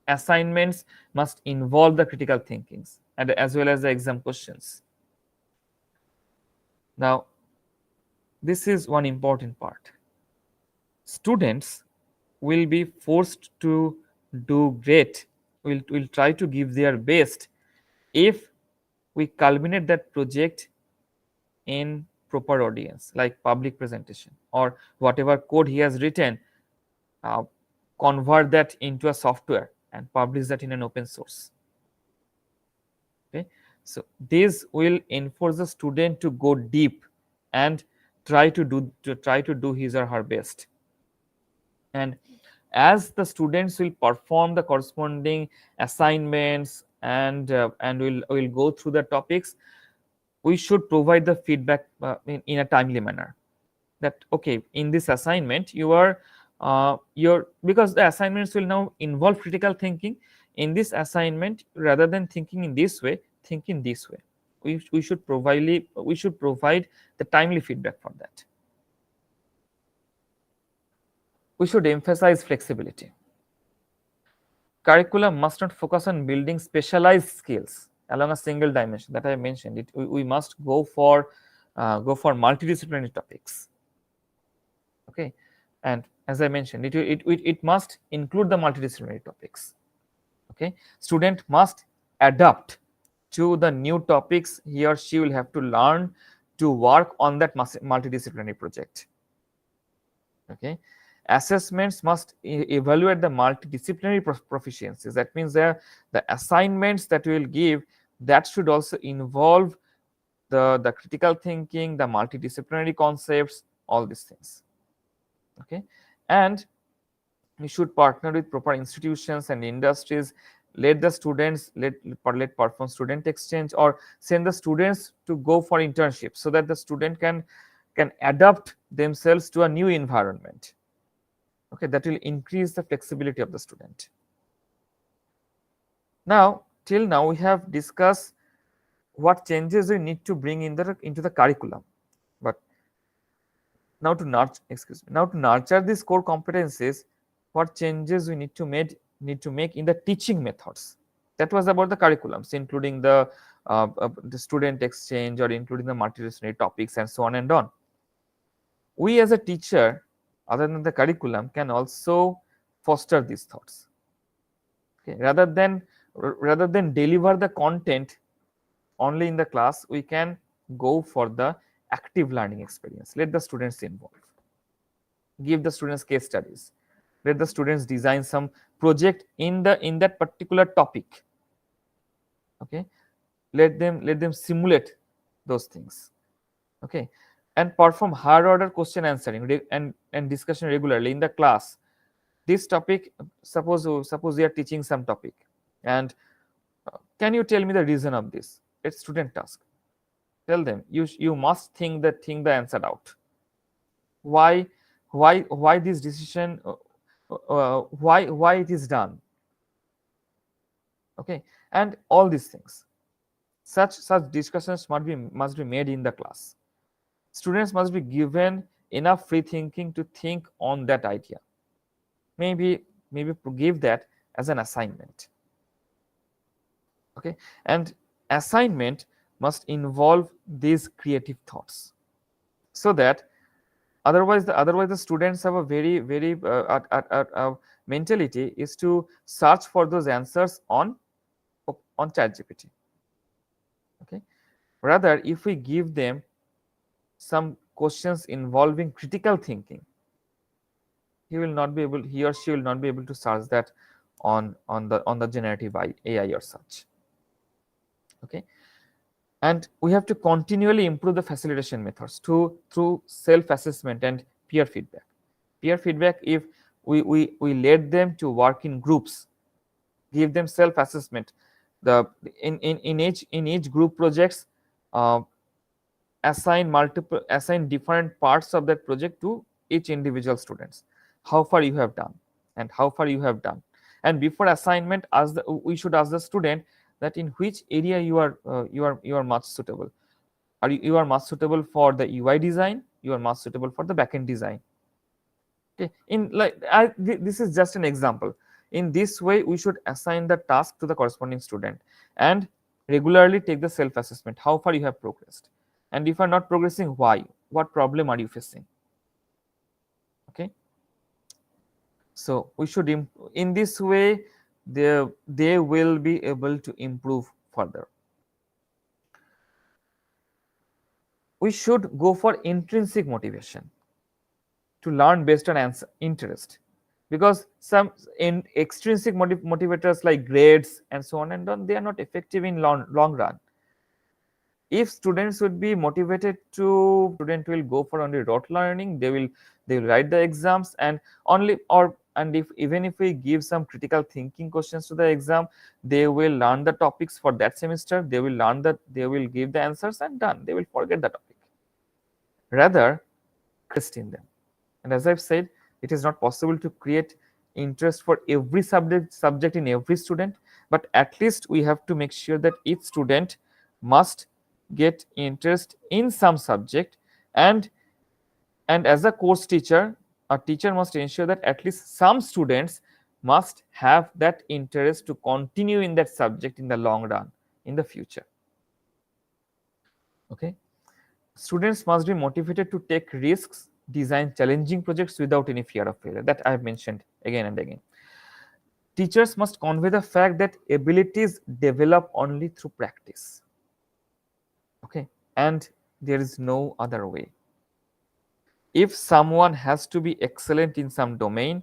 Assignments must involve the critical thinkings and as well as the exam questions. Now, this is one important part. Students will be forced to do great, will try to give their best if we culminate that project in proper audience, like public presentation or whatever code he has written, uh, convert that into a software and publish that in an open source. Okay, so this will enforce the student to go deep and try to do his or her best. And as the students will perform the corresponding assignments and will go through the topics, we should provide the feedback in a timely manner. That okay, in this assignment you are your because the assignments will now involve critical thinking. In this assignment, rather than thinking in this way, think in this way. We should provide the timely feedback for that. We should emphasize flexibility. Curriculum must not focus on building specialized skills along a single dimension that I mentioned. We must go for multidisciplinary topics. Okay, and as I mentioned, it must include the multidisciplinary topics. Okay, student must adapt to the new topics he or she will have to learn to work on that multidisciplinary project. Okay, assessments must evaluate the multidisciplinary proficiencies. That means the assignments that we will give, that should also involve the critical thinking, the multidisciplinary concepts, all these things. Okay, and we should partner with proper institutions and industries. Let the students let perform student exchange, or send the students to go for internships, so that the student can adapt themselves to a new environment. Okay, that will increase the flexibility of the student. Now, till now we have discussed what changes we need to bring into the curriculum, but now to nurture these core competencies, what changes we need to make in the teaching methods. That was about the curriculums, including the student exchange, or including the multidisciplinary topics, and so on and on. We as a teacher, other than the curriculum, can also foster these thoughts. Okay, rather than deliver the content only in the class, we can go for the active learning experience. Let the students involve. Give the students case studies. Let the students design some project in that particular topic. Okay, let them simulate those things. Okay, and perform higher order question answering and discussion regularly in the class. This topic, suppose we are teaching some topic, and can you tell me the reason of this? It's student task. Tell them you must think the answer out. Why this decision? Why it is done? Okay, and all these things. Such discussions must be made in the class. Students must be given enough free thinking to think on that idea. Maybe give that as an assignment. Okay, and assignment must involve these creative thoughts, so that otherwise the students have a very mentality is to search for those answers on ChatGPT. Okay, rather, if we give them some questions involving critical thinking, he or she will not be able to search that on the generative AI or such. Okay, and we have to continually improve the facilitation methods through self-assessment and peer feedback. Peer feedback, if we let them to work in groups, give them self-assessment. In each group projects, assign different parts of that project to each individual students. How far you have done, and how far you have done. And before assignment, we should ask the student that in which area you are much suitable. You are much suitable for the UI design, you are much suitable for the backend design. Okay, this is just an example. In this way, we should assign the task to the corresponding student, and regularly take the self-assessment. How far you have progressed, and if you are not progressing, why? What problem are you facing? Okay, so we should in this way they will be able to improve further. We should go for intrinsic motivation to learn based on interest, because some extrinsic motivators like grades and so on and on, they are not effective in long run. If students would be motivated to, student will go for only rote learning. They will write the exams, and even if we give some critical thinking questions to the exam, they will learn the topics for that semester. They will give the answers, and done. They will forget the topic. Rather, interest in them. And as I've said, it is not possible to create interest for every subject in every student. but at least we have to make sure that each student must get interest in some subject, and as a course teacher, a teacher must ensure that at least some students must have that interest to continue in that subject in the long run, in the future. Okay, students must be motivated to take risks, design challenging projects without any fear of failure, that I have mentioned again and again. Teachers must convey the fact that abilities develop only through practice. Okay, and there is no other way. If someone has to be excellent in some domain,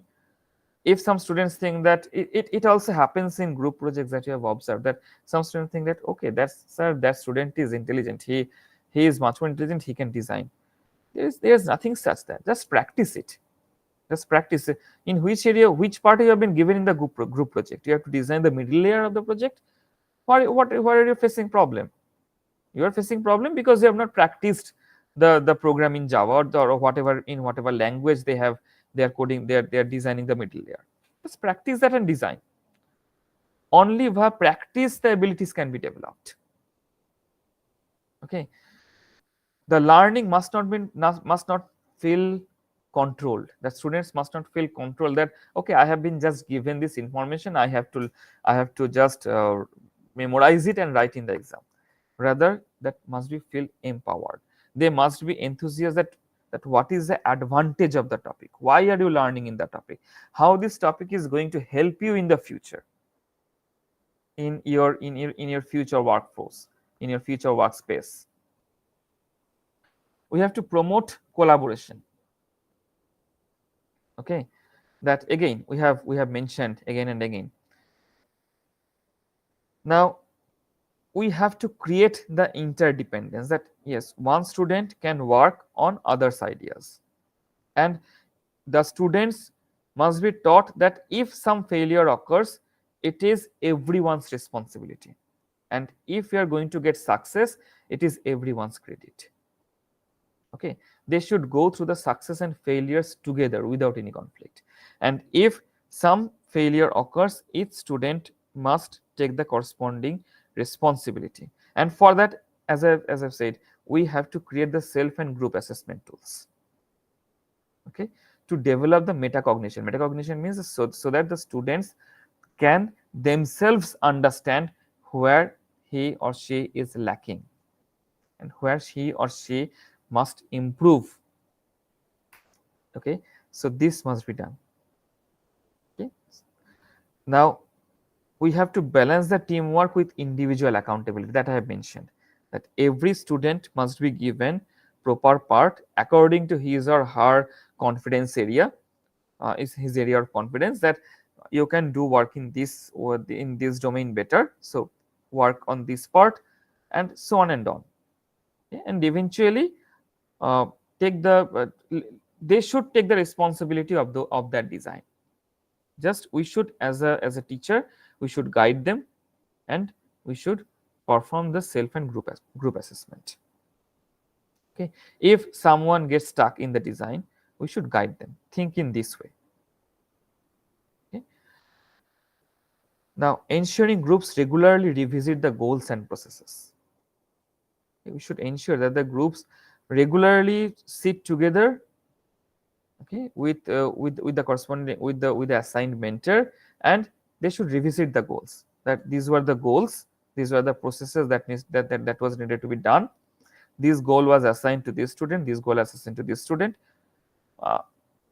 if some students think that it also happens in group projects that you have observed, that some students think that okay, that's sir, that student is intelligent, he is much more intelligent, he can design. There's nothing such that. Just practice it. Just practice it. In which area, which part you have been given in the group project, you have to design the middle layer of the project. Why are you facing problem? You are facing problem because you have not practiced the program in Java or whatever, in whatever language they have, they are coding, they are designing the middle layer. Just practice that and design. Only via practice the abilities can be developed. Okay, the learning must not feel controlled. The students must not feel controlled that okay, I have been just given this information, I have to just memorize it and write in the exam. Rather, that must be feel empowered. They must be enthusiastic that what is the advantage of the topic, why are you learning in the topic, how this topic is going to help you in the future, in your future workforce, in your future workspace. We have to promote collaboration. Okay, that again we have mentioned again and again. Now we have to create the interdependence, that yes, one student can work on others ideas, and the students must be taught that if some failure occurs, it is everyone's responsibility, and if you are going to get success, it is everyone's credit. Okay, they should go through the success and failures together without any conflict, and if some failure occurs, each student must take the corresponding responsibility, and for that, as I've said, we have to create the self and group assessment tools. Okay, to develop the metacognition. Metacognition means so that the students can themselves understand where he or she is lacking and where he or she must improve. Okay, so this must be done. Okay, now we have to balance the teamwork with individual accountability, that I have mentioned, that every student must be given proper part according to his or her confidence area, is his area of confidence, that you can do work in this or in this domain better, so work on this part, and so on and on. Okay? And eventually take the they should take the responsibility of that design. Just we should, as a teacher, we should guide them, and we should perform the self and group assessment. Okay, if someone gets stuck in the design, we should guide them, think in this way. Okay, now ensuring groups regularly revisit the goals and processes. Okay, we should ensure that the groups regularly sit together, okay, with the corresponding with the assigned mentor, and they should revisit the goals, that these were the goals, these were the processes that was needed to be done, this goal was assigned to this student, this goal was assigned to this student,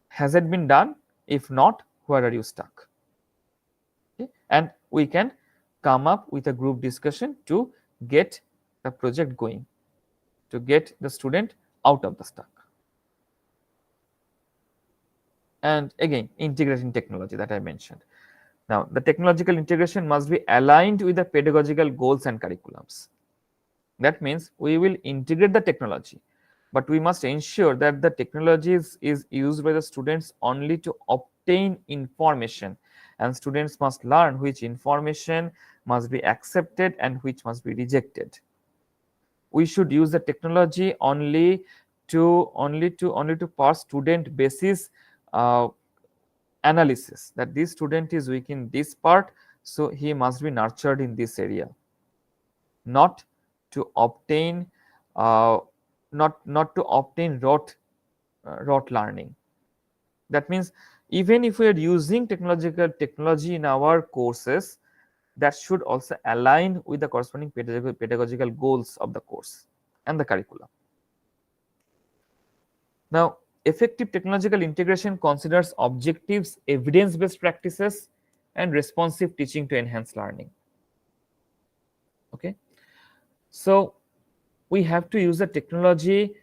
has it been done? If not, where are you stuck? Okay, and we can come up with a group discussion to get the project going, to get the student out of the stuck. And again, integrating technology that I mentioned. Now, the technological integration must be aligned with the pedagogical goals and curriculums. That means we will integrate the technology, but we must ensure that the technology is used by the students only to obtain information, and students must learn which information must be accepted and which must be rejected. We should use the technology only to pass student basis analysis, that this student is weak in this part, So he must be nurtured in this area, not to obtain not to obtain rote learning. That means even if we are using technology in our courses, that should also align with the corresponding pedagogical goals of the course and the curriculum. Now, effective technological integration considers objectives, evidence-based practices, and responsive teaching to enhance learning. Okay, so we have to use the technology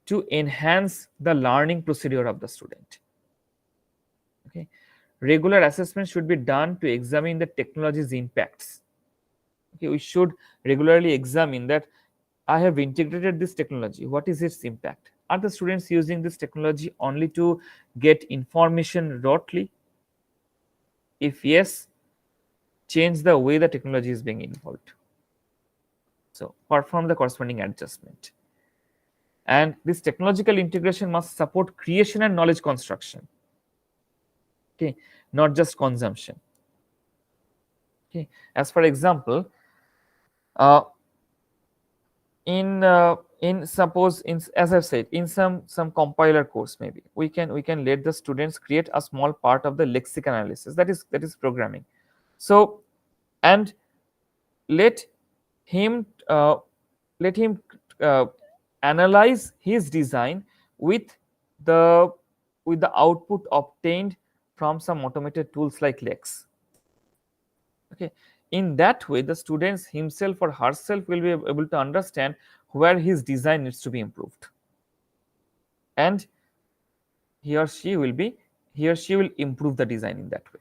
to enhance the learning procedure of the student. Okay, regular assessment should be done to examine the technology's impacts. Okay, we should regularly examine that I have integrated this technology. What is its impact? Are the students using this technology only to get information rotely? If yes, change the way the technology is being involved. So perform the corresponding adjustment. And this technological integration must support creation and knowledge construction. Okay, not just consumption. Okay, as for example, uh, in suppose in, as I've said, in some compiler course, maybe we can let the students create a small part of the lexic analysis, that is programming. So and let him uh, let him uh, analyze his design with the output obtained from some automated tools like Lex. Okay, in that way the students himself or herself will be able to understand where his design needs to be improved, and he or she will improve the design in that way.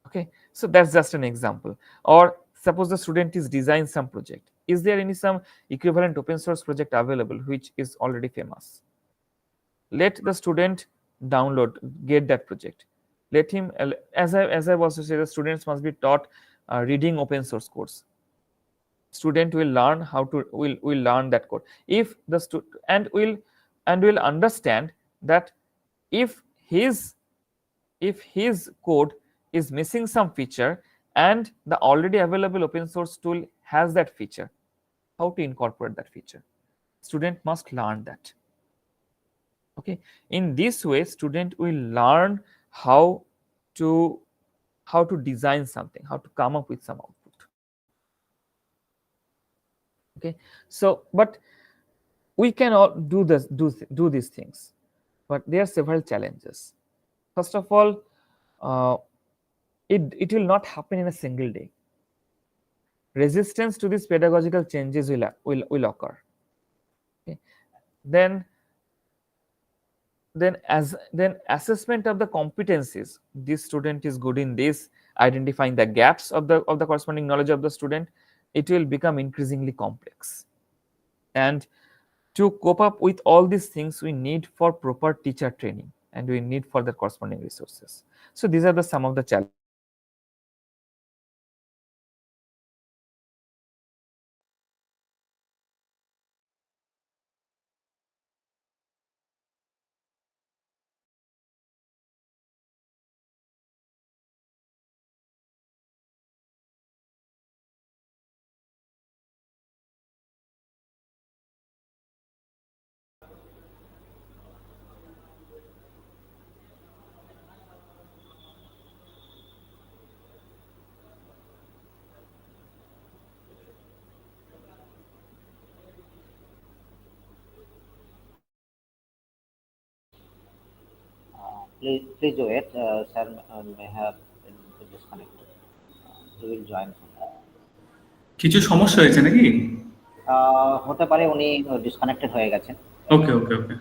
Okay, so that's just an example. Or suppose the student is designing some project. Is there any some equivalent open source project available which is already famous? Let the student download, get that project. Let him, as I also say, the students must be taught reading open source course. Student will learn how to will learn that code. If the will understand that if his code is missing some feature and the already available open source tool has that feature, how to incorporate that feature? Student must learn that. Okay, in this way student will learn how to design something, how to come up with some output. Okay, so but we can all do these things, but there are several challenges. First of all, uh, it will not happen in a single day. Resistance to these pedagogical changes will occur. Okay. Then assessment of the competencies. This student is good in this, identifying the gaps of the corresponding knowledge of the student. It will become increasingly complex, and to cope up with all these things we need for proper teacher training, and we need for the corresponding resources. So these are the some of the challenges. Please do it. Sir may have been disconnected. He will join soon. কিছু সমস্যা হয়েছে নাকি? হতে পারে উনি disconnected হয়ে গেছেন। ওকে ওকে ওকে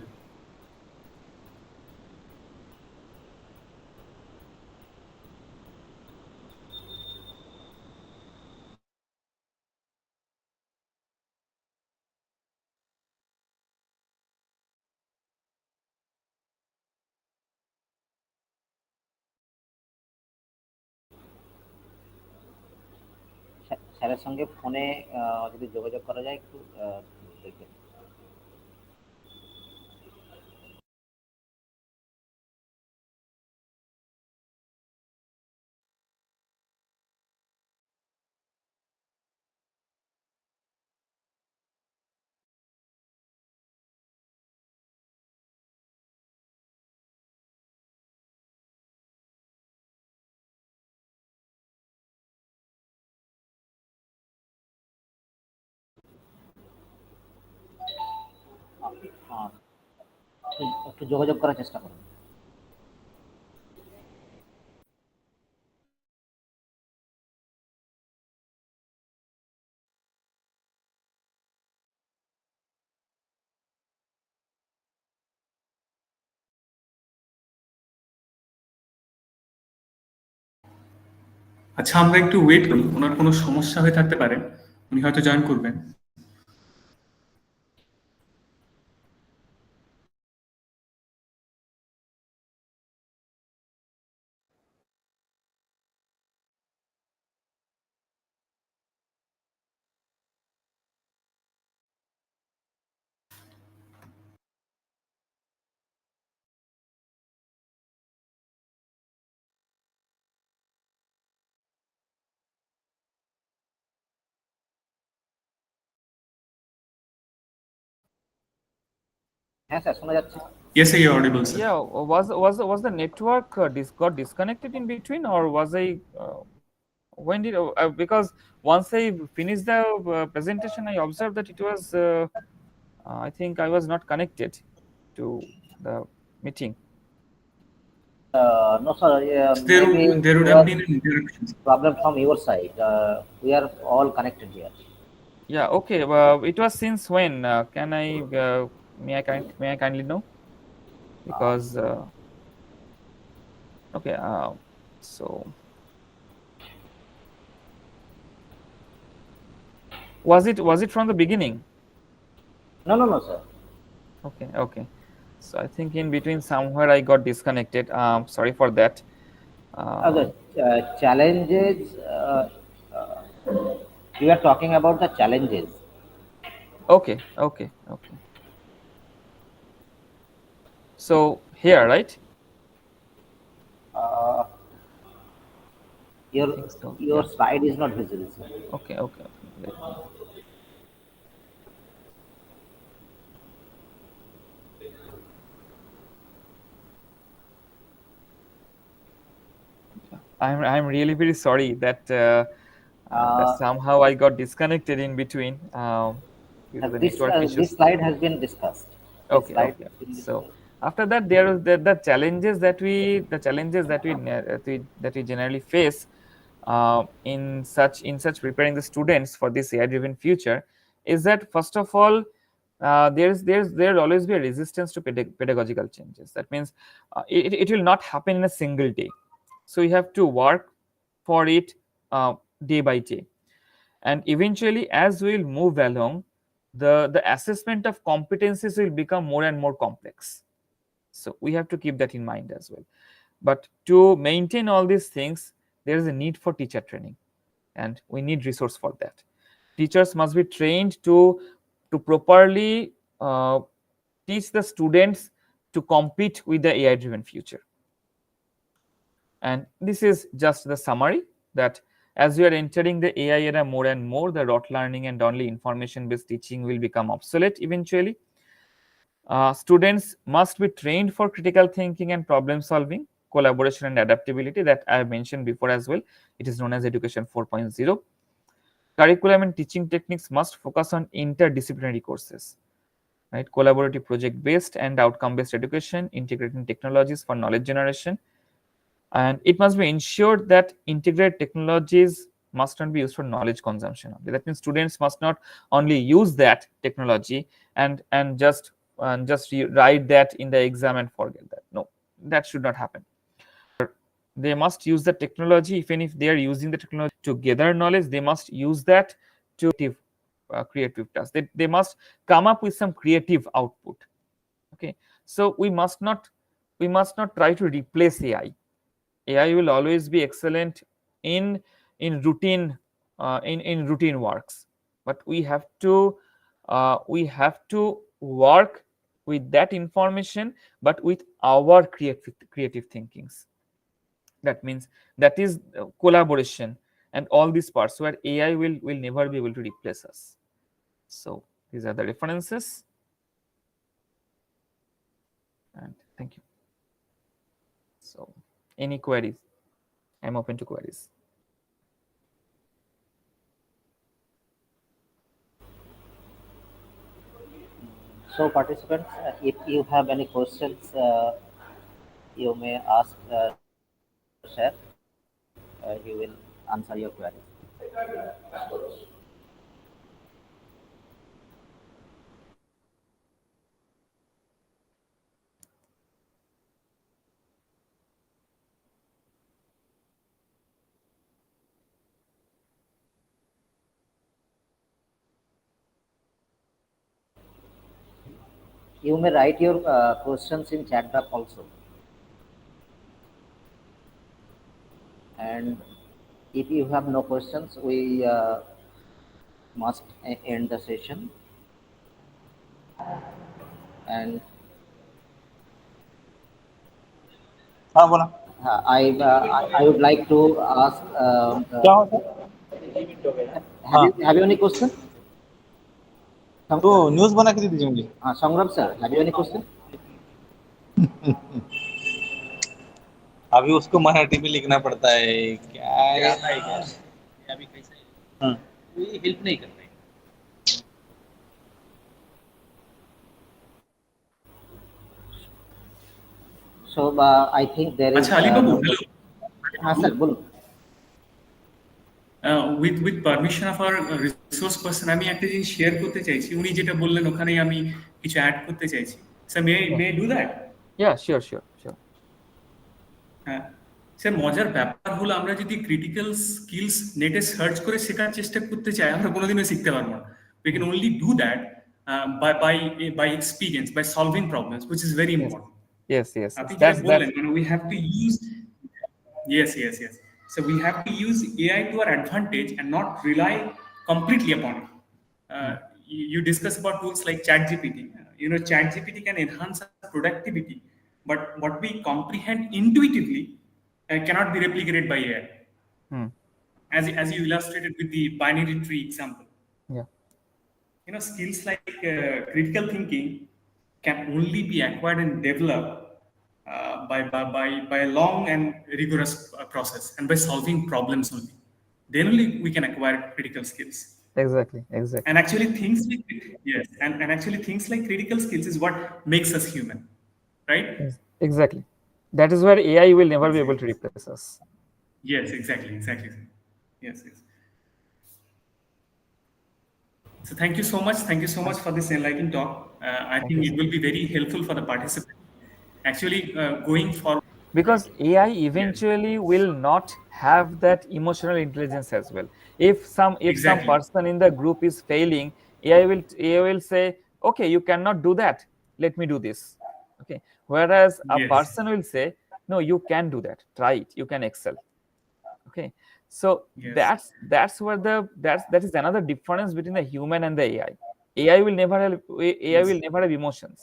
স্যারের সঙ্গে ফোনে যদি যোগাযোগ করা যায় একটু দেখবেন। একটু যোগাযোগ করার চেষ্টা করুন। আচ্ছা, আমরা একটু ওয়েট করি, ওনার কোনো সমস্যা হয়ে থাকতে পারে, উনি হয়তো জয়েন করবেন। হ্যাঁ স্যার, শোনা যাচ্ছে। Yes, sir, you're audible, sir. Yeah, was the network got disconnected in between, or was I when did because once I finished the presentation, I observed that it was I think I was not connected to the meeting. No sir, There, maybe there it would have was been an interaction. problem from your side. We are all connected here. Yeah, okay. It was since when? Can I may I kindly know? Uh, Because okay, so was it from the beginning? no sir. Okay, okay. So I think in between somewhere I got disconnected. Sorry for that. The challenges, we are talking about the challenges. Okay, okay, okay. So here, right? Uh, I your think so. your Yeah. slide is not visible, sir. Okay, okay, okay. Let me. Yeah. I'm really very sorry that that Uh, somehow I got disconnected in between due to the network this issues. slide has been discussed. This Okay, slide okay. has been So discussed. after that, there is the challenges that we generally face in such preparing the students for this AI driven future is that first of all there'll always be a resistance to pedagogical changes. That means it will not happen in a single day, so you have to work for it day by day, and eventually as we will move along, the assessment of competencies will become more and more complex. So we have to keep that in mind as well. But to maintain all these things, there is a need for teacher training, and we need resource for that. Teachers must be trained to properly teach the students to compete with the AI driven future. And this is just the summary that as we are entering the AI era more and more, the rote learning and only information based teaching will become obsolete eventually. Students must be trained for critical thinking and problem solving, collaboration and adaptability that I have mentioned before as well. It is known as Education 4.0. Curriculum and teaching techniques must focus on interdisciplinary courses, right? Collaborative project based and outcome based education, integrating technologies for knowledge generation. And it must be ensured that integrated technologies must not be used for knowledge consumption only. That means students must not only use that technology and just write that in the exam and forget that. No, that should not happen. They must use the technology. Even if they are using the technology to gather knowledge, they must use that to creative tasks. They must come up with some creative output. Okay, so we must not try to replace AI. AI will always be excellent in in routine works, but we have to work with that information, but with our creative thinkings. That means that is collaboration and all these parts where AI will never be able to replace us. So these are the references, and thank you. So any queries? I'm open to queries. So participants, if you have any questions, you may ask Sir. He will answer your queries. You may write your questions in chat box also. And if you have no questions, we must end the session. And हाँ बोला I would like to ask. क्या होता Have हाँ you any question? तो news बना के दे दीजिए मुझे Sangram sir, have you any question? अभी उसको मराठी में लिखना पड़ता है क्या है अभी कैसा है हाँ कोई हेल्प नहीं करता है So I think there is अच्छा अली बाबू no हेलो question. हाँ sir, बोलो. With permission of our resource person আমি একটা জিনিস শেয়ার করতে চাইছি উনি যেটা বললেন ওখানেই আমি কিছু অ্যাড করতে চাইছি sir may do that Yeah, sure, sure, sure. হ্যাঁ স্যার মজার ব্যাপার হলো আমরা যদি ক্রিটিক্যাল স্কিলস নেটে সার্চ করে শেখার চেষ্টা করতে চাই আমরা কোনোদিনও শিখতে পারবো না we can only do that by experience by solving problems which is very important Yes, yes, yes. আপনি যেটা That's বললেন মানে we have to use yes, yes, yes. So we have to use AI to our advantage and not rely completely upon it. You discuss about tools like ChatGPT. ChatGPT can enhance our productivity, but what we comprehend intuitively cannot be replicated by AI. Hmm. As you illustrated with the binary tree example. Yeah. Skills like critical thinking can only be acquired and developed by a long and rigorous process and by solving problems only. Then only we can acquire critical skills. Exactly. And actually things like yes, and actually things like critical skills is what makes us human, right? Yes, exactly. That is where AI will never be able to replace us. Yes, exactly. Yes. So thank you so much. Thank you so much for this enlightening talk. I think it will be very helpful for the participants. Actually, going forward. Because AI eventually will not have that emotional intelligence as well. If some Exactly. person in the group is failing, AI will say, okay, you cannot do that, let me do this. Okay, whereas a Yes. person will say, no, you can do that, try it, you can excel. Okay, so Yes. that's where that is another difference between the human and the AI will never have Yes. will never have emotions.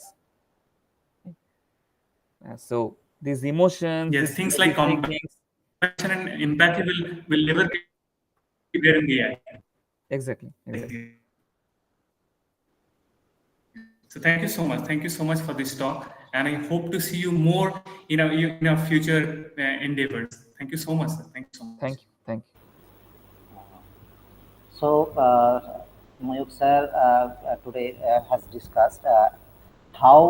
So these emotions, Yes, these things like basic things. compassion and empathy will never be there in the AI. Exactly. So thank you so much. Thank you so much for this talk, and I hope to see you more in our future endeavors. Thank you so much, sir. Thank you so much. Thank you. So Mayukh sir today has discussed how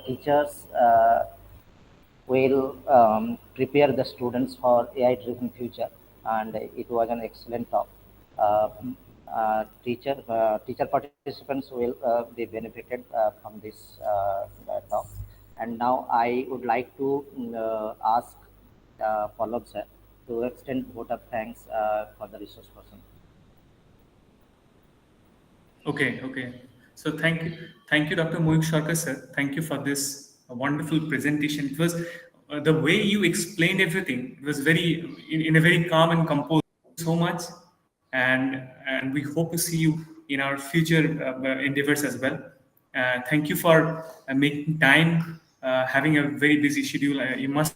teachers will prepare the students for AI-driven future, and it was an excellent talk. Teacher participants will be benefited from this talk. And now I would like to ask Pallab sir to extend vote of thanks for the resource person. Okay. So thank you, Dr. Mayukh Sarkar, sir. Thank you for this wonderful presentation. It was the way you explained everything. It was very in a very calm and composed. Thank you so much, and we hope to see you in our future endeavors as well. Thank you for making time, having a very busy schedule. You must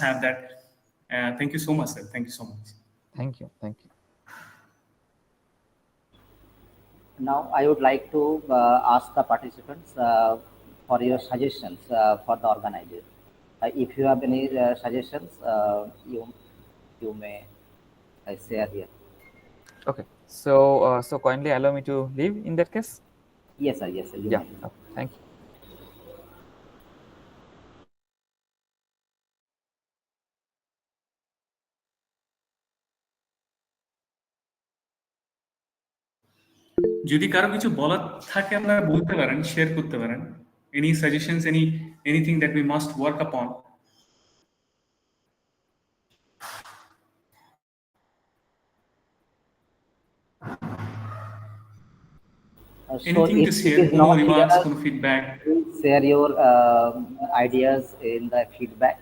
have that. Thank you so much, sir. Thank you so much. Thank you. Now I would like to ask the participants for your suggestions for the organizer. If you have any suggestions, you may share here. Okay. So kindly allow me to leave in that case. Yes, sir. Yes, sir. You Yeah. may. Okay. Thank you. যদি কারো কিছু বলার থাকে আপনারা বলতে পারেন, share করতে পারেন। Any suggestions, anything that we must work upon? So Anything to if it share? is কোনো not remarks, here, কোনো feedback? please share your ideas in the feedback.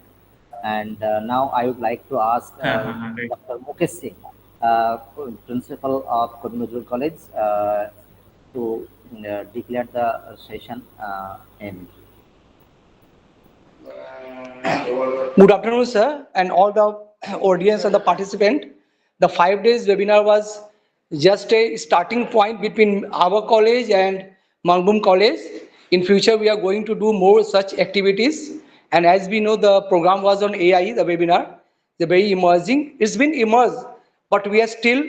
And now I would like to ask Right. Dr. Mukesh Singh, principal of Nazrul College, to declare the session end. Good afternoon, sir, and all the audience and the participant. The 5 days webinar was just a starting point between our college and Manbhum College. In future, we are going to do more such activities. And as we know, the program was on AI, the webinar, the very emerging. It's been immersed, but we are still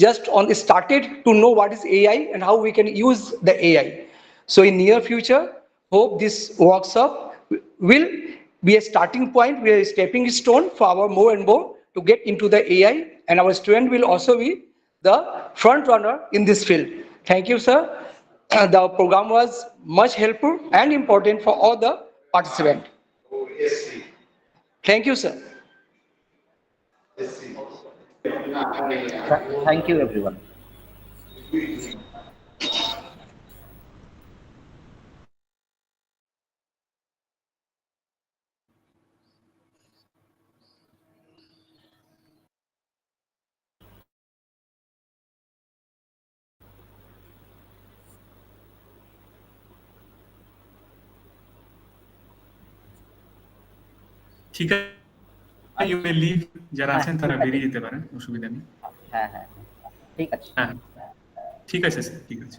just on started to know what is AI and how we can use the AI. So in near future, hope this workshop will be a starting point, be a stepping stone for our more and more to get into the AI, and our student will also be the front runner in this field. Thank you, sir. The program was much helpful and important for all the participants. Thank you, sir. Thank you, everyone. ঠিক আছে, you may leave. যারা আছেন তারা বেরিয়ে যেতে পারেন, অসুবিধা নেই। হ্যাঁ, ঠিক আছে। হ্যাঁ, ঠিক আছে স্যার, ঠিক আছে।